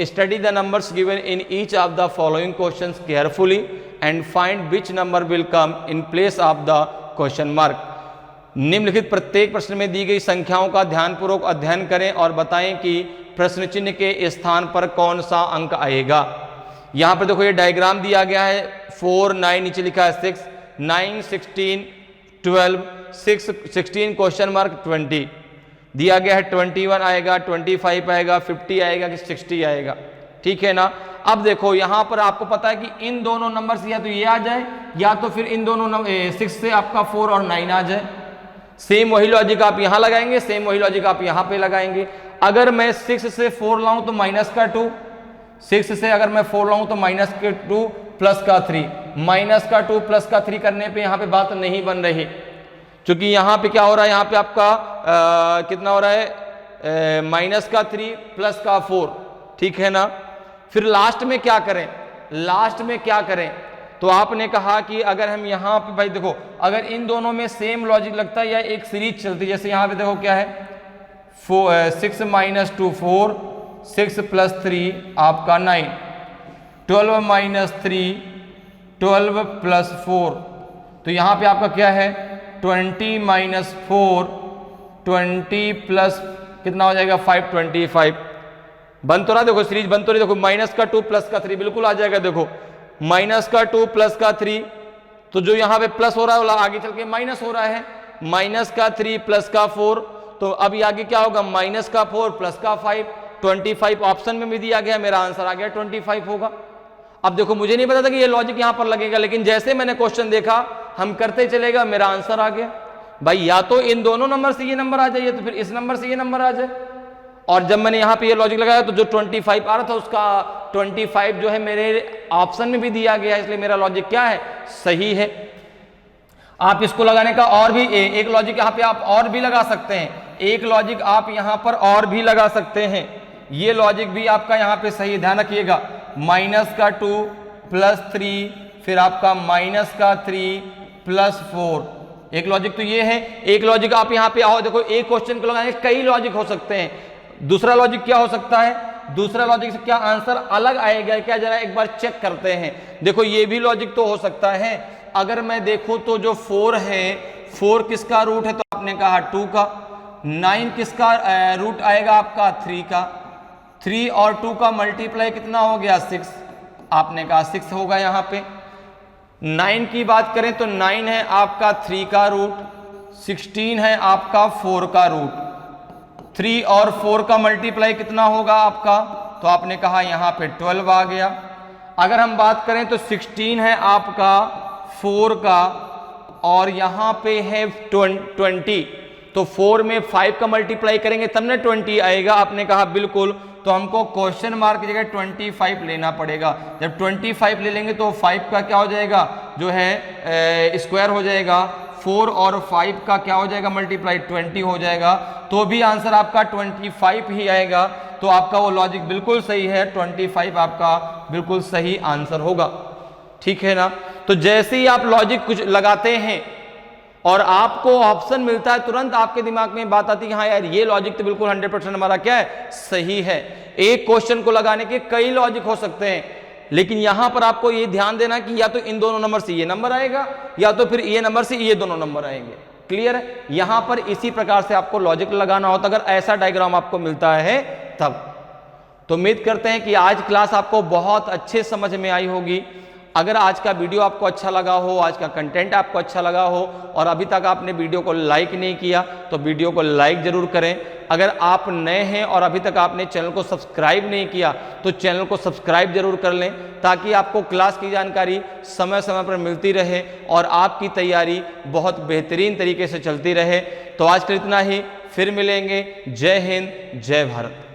Study the numbers given in each of the following questions carefully and find which number will come in place of the question mark. निम्नलिखित प्रत्येक प्रश्न में दी गई संख्याओं का ध्यानपूर्वक अध्ययन करें और बताएं कि प्रश्न चिन्ह के स्थान पर कौन सा अंक आएगा। यहां पर देखो ये डायग्राम दिया गया है। 4 9 नीचे लिखा है 6 9 16 12 6 16 क्वेश्चन मार्क 20 दिया गया है। 21 आएगा, 25 आएगा, 50 आएगा कि 60 आएगा, ठीक है ना। अब देखो यहां पर आपको पता है कि इन दोनों नंबर से या तो ये आ जाए या तो फिर इन दोनों 6 से आपका 4 और 9 आ जाए। सेम वही लॉजिक आप यहां लगाएंगे, सेम वही लॉजिक आप यहां पे लगाएंगे। अगर मैं 6 से 4 लाऊं तो माइनस का 2, 6 से अगर मैं 4 लाऊं तो माइनस के 2 प्लस का 3, माइनस का 2 प्लस का 3 करने पे यहां पे बात नहीं बन रही, क्योंकि यहां पे क्या हो रहा है? यहां पे आपका कितना हो रहा है? माइनस का 3 प्लस का 4, ठीक है ना। फिर लास्ट में क्या करें? लास्ट में क्या करें? तो आपने कहा कि अगर हम यहां पे भाई देखो, अगर इन दोनों में सेम लॉजिक लगता है या एक सीरीज चलती है, जैसे यहां पे देखो क्या है 6 - 2 4, 6 + 3 आपका 9, 12 - 3 12 + 4, तो यहां पे आपका क्या है 20 - 4 20 प्लस कितना हो जाएगा 5 25। बन तो रहा, देखो सीरीज बन तो रही। देखो माइनस का 2 प्लस का 3 बिल्कुल आ जाएगा। देखो माइनस का 2 प्लस का 3, तो जो यहां पे प्लस हो रहा है आगे चल के माइनस हो रहा है। माइनस का 3 प्लस का 4, तो अभी आगे क्या होगा? माइनस का 4 प्लस का 5, 25 ऑप्शन में भी दिया गया, मेरा आंसर आ गया 25 होगा। अब देखो मुझे नहीं पता था कि ये लॉजिक यहां पर लगेगा, लेकिन जैसे मैंने क्वेश्चन देखा हम करते चलेगा, मेरा आंसर आ गया। भाई या तो इन दोनों नंबर से ये नंबर आ जाए, तो फिर इस नंबर से ये नंबर आ जाए। और जब मैंने यहां पे ये लॉजिक लगाया तो जो 25 आ रहा था उसका 25 जो है मेरे ऑप्शन में भी दिया गया, इसलिए मेरा लॉजिक क्या है? सही है। आप इसको लगाने का और भी एक लॉजिक यहां पे आप और भी लगा सकते हैं। एक लॉजिक आप यहां पर और भी लगा सकते हैं। ये लॉजिक भी आपका यहां पे सही, ध्यान रखिएगा। माइनस का 2 प्लस 3, फिर आपका माइनस का 3 प्लस 4, एक लॉजिक तो ये है। एक लॉजिक आप यहां पे आओ, देखो एक क्वेश्चन को लगाने कई लॉजिक हो सकते हैं। दूसरा लॉजिक क्या हो सकता है? दूसरा लॉजिक से क्या आंसर अलग आएगा क्या, जरा एक बार चेक करते हैं। देखो ये भी लॉजिक तो हो सकता है। अगर मैं देखूं तो जो 4 है, 4 किसका रूट है? तो आपने कहा 2 का। 9 किसका रूट आएगा आपका 3 का, 3 और 2 का मल्टीप्लाई कितना हो गया 6, आपने कहा 6 होगा यहाँ पे। 9 की बात करें तो 9 है आपका 3 का रूट, 16 है आपका 4 का रूट, 3 और 4 का मल्टीप्लाई कितना होगा आपका, तो आपने कहा यहाँ पे 12 आ गया। अगर हम बात करें तो 16 है आपका 4 का और यहाँ पे है 20, तो 4 में 5 का मल्टीप्लाई करेंगे तब ना 20 आएगा, आपने कहा बिल्कुल। तो हमको क्वेश्चन मार्क की जगह 25 लेना पड़ेगा। जब 25 ले लेंगे तो 5 का क्या हो जाएगा, जो है स्क्वायर हो जाएगा, 4 और 5 का क्या हो जाएगा मल्टीप्लाई 20 हो जाएगा, तो भी आंसर आपका 25 ही आएगा। तो आपका वो लॉजिक बिल्कुल सही है, 25 आपका बिल्कुल सही आंसर होगा, ठीक है ना। तो जैसे ही आप लॉजिक कुछ लगाते हैं और आपको ऑप्शन मिलता है, तुरंत आपके दिमाग में बात आती है कि हाँ यार ये लॉजिक तो बिल्कुल 100% हमारा क्या है, सही है। एक क्वेश्चन को लगाने के कई लॉजिक हो सकते हैं, लेकिन यहां पर आपको ये ध्यान देना कि या तो इन दोनों नंबर से ये नंबर आएगा या तो फिर ये नंबर से ये दोनों नंबर आएंगे। क्लियर है? यहां पर इसी प्रकार से आपको लॉजिक लगाना होता अगर ऐसा डायग्राम आपको मिलता है तब। तो उम्मीद करते हैं कि आज क्लास आपको बहुत अच्छे समझ में आई होगी। अगर आज का वीडियो आपको अच्छा लगा हो, आज का कंटेंट आपको अच्छा लगा हो और अभी तक आपने वीडियो को लाइक नहीं किया तो वीडियो को लाइक जरूर करें। अगर आप नए हैं और अभी तक आपने चैनल को सब्सक्राइब नहीं किया तो चैनल को सब्सक्राइब जरूर कर लें, ताकि आपको क्लास की जानकारी समय समय पर मिलती रहे और आपकी तैयारी बहुत बेहतरीन तरीके से चलती रहे। तो आज के इतना ही, फिर मिलेंगे। जय हिंद, जय भारत।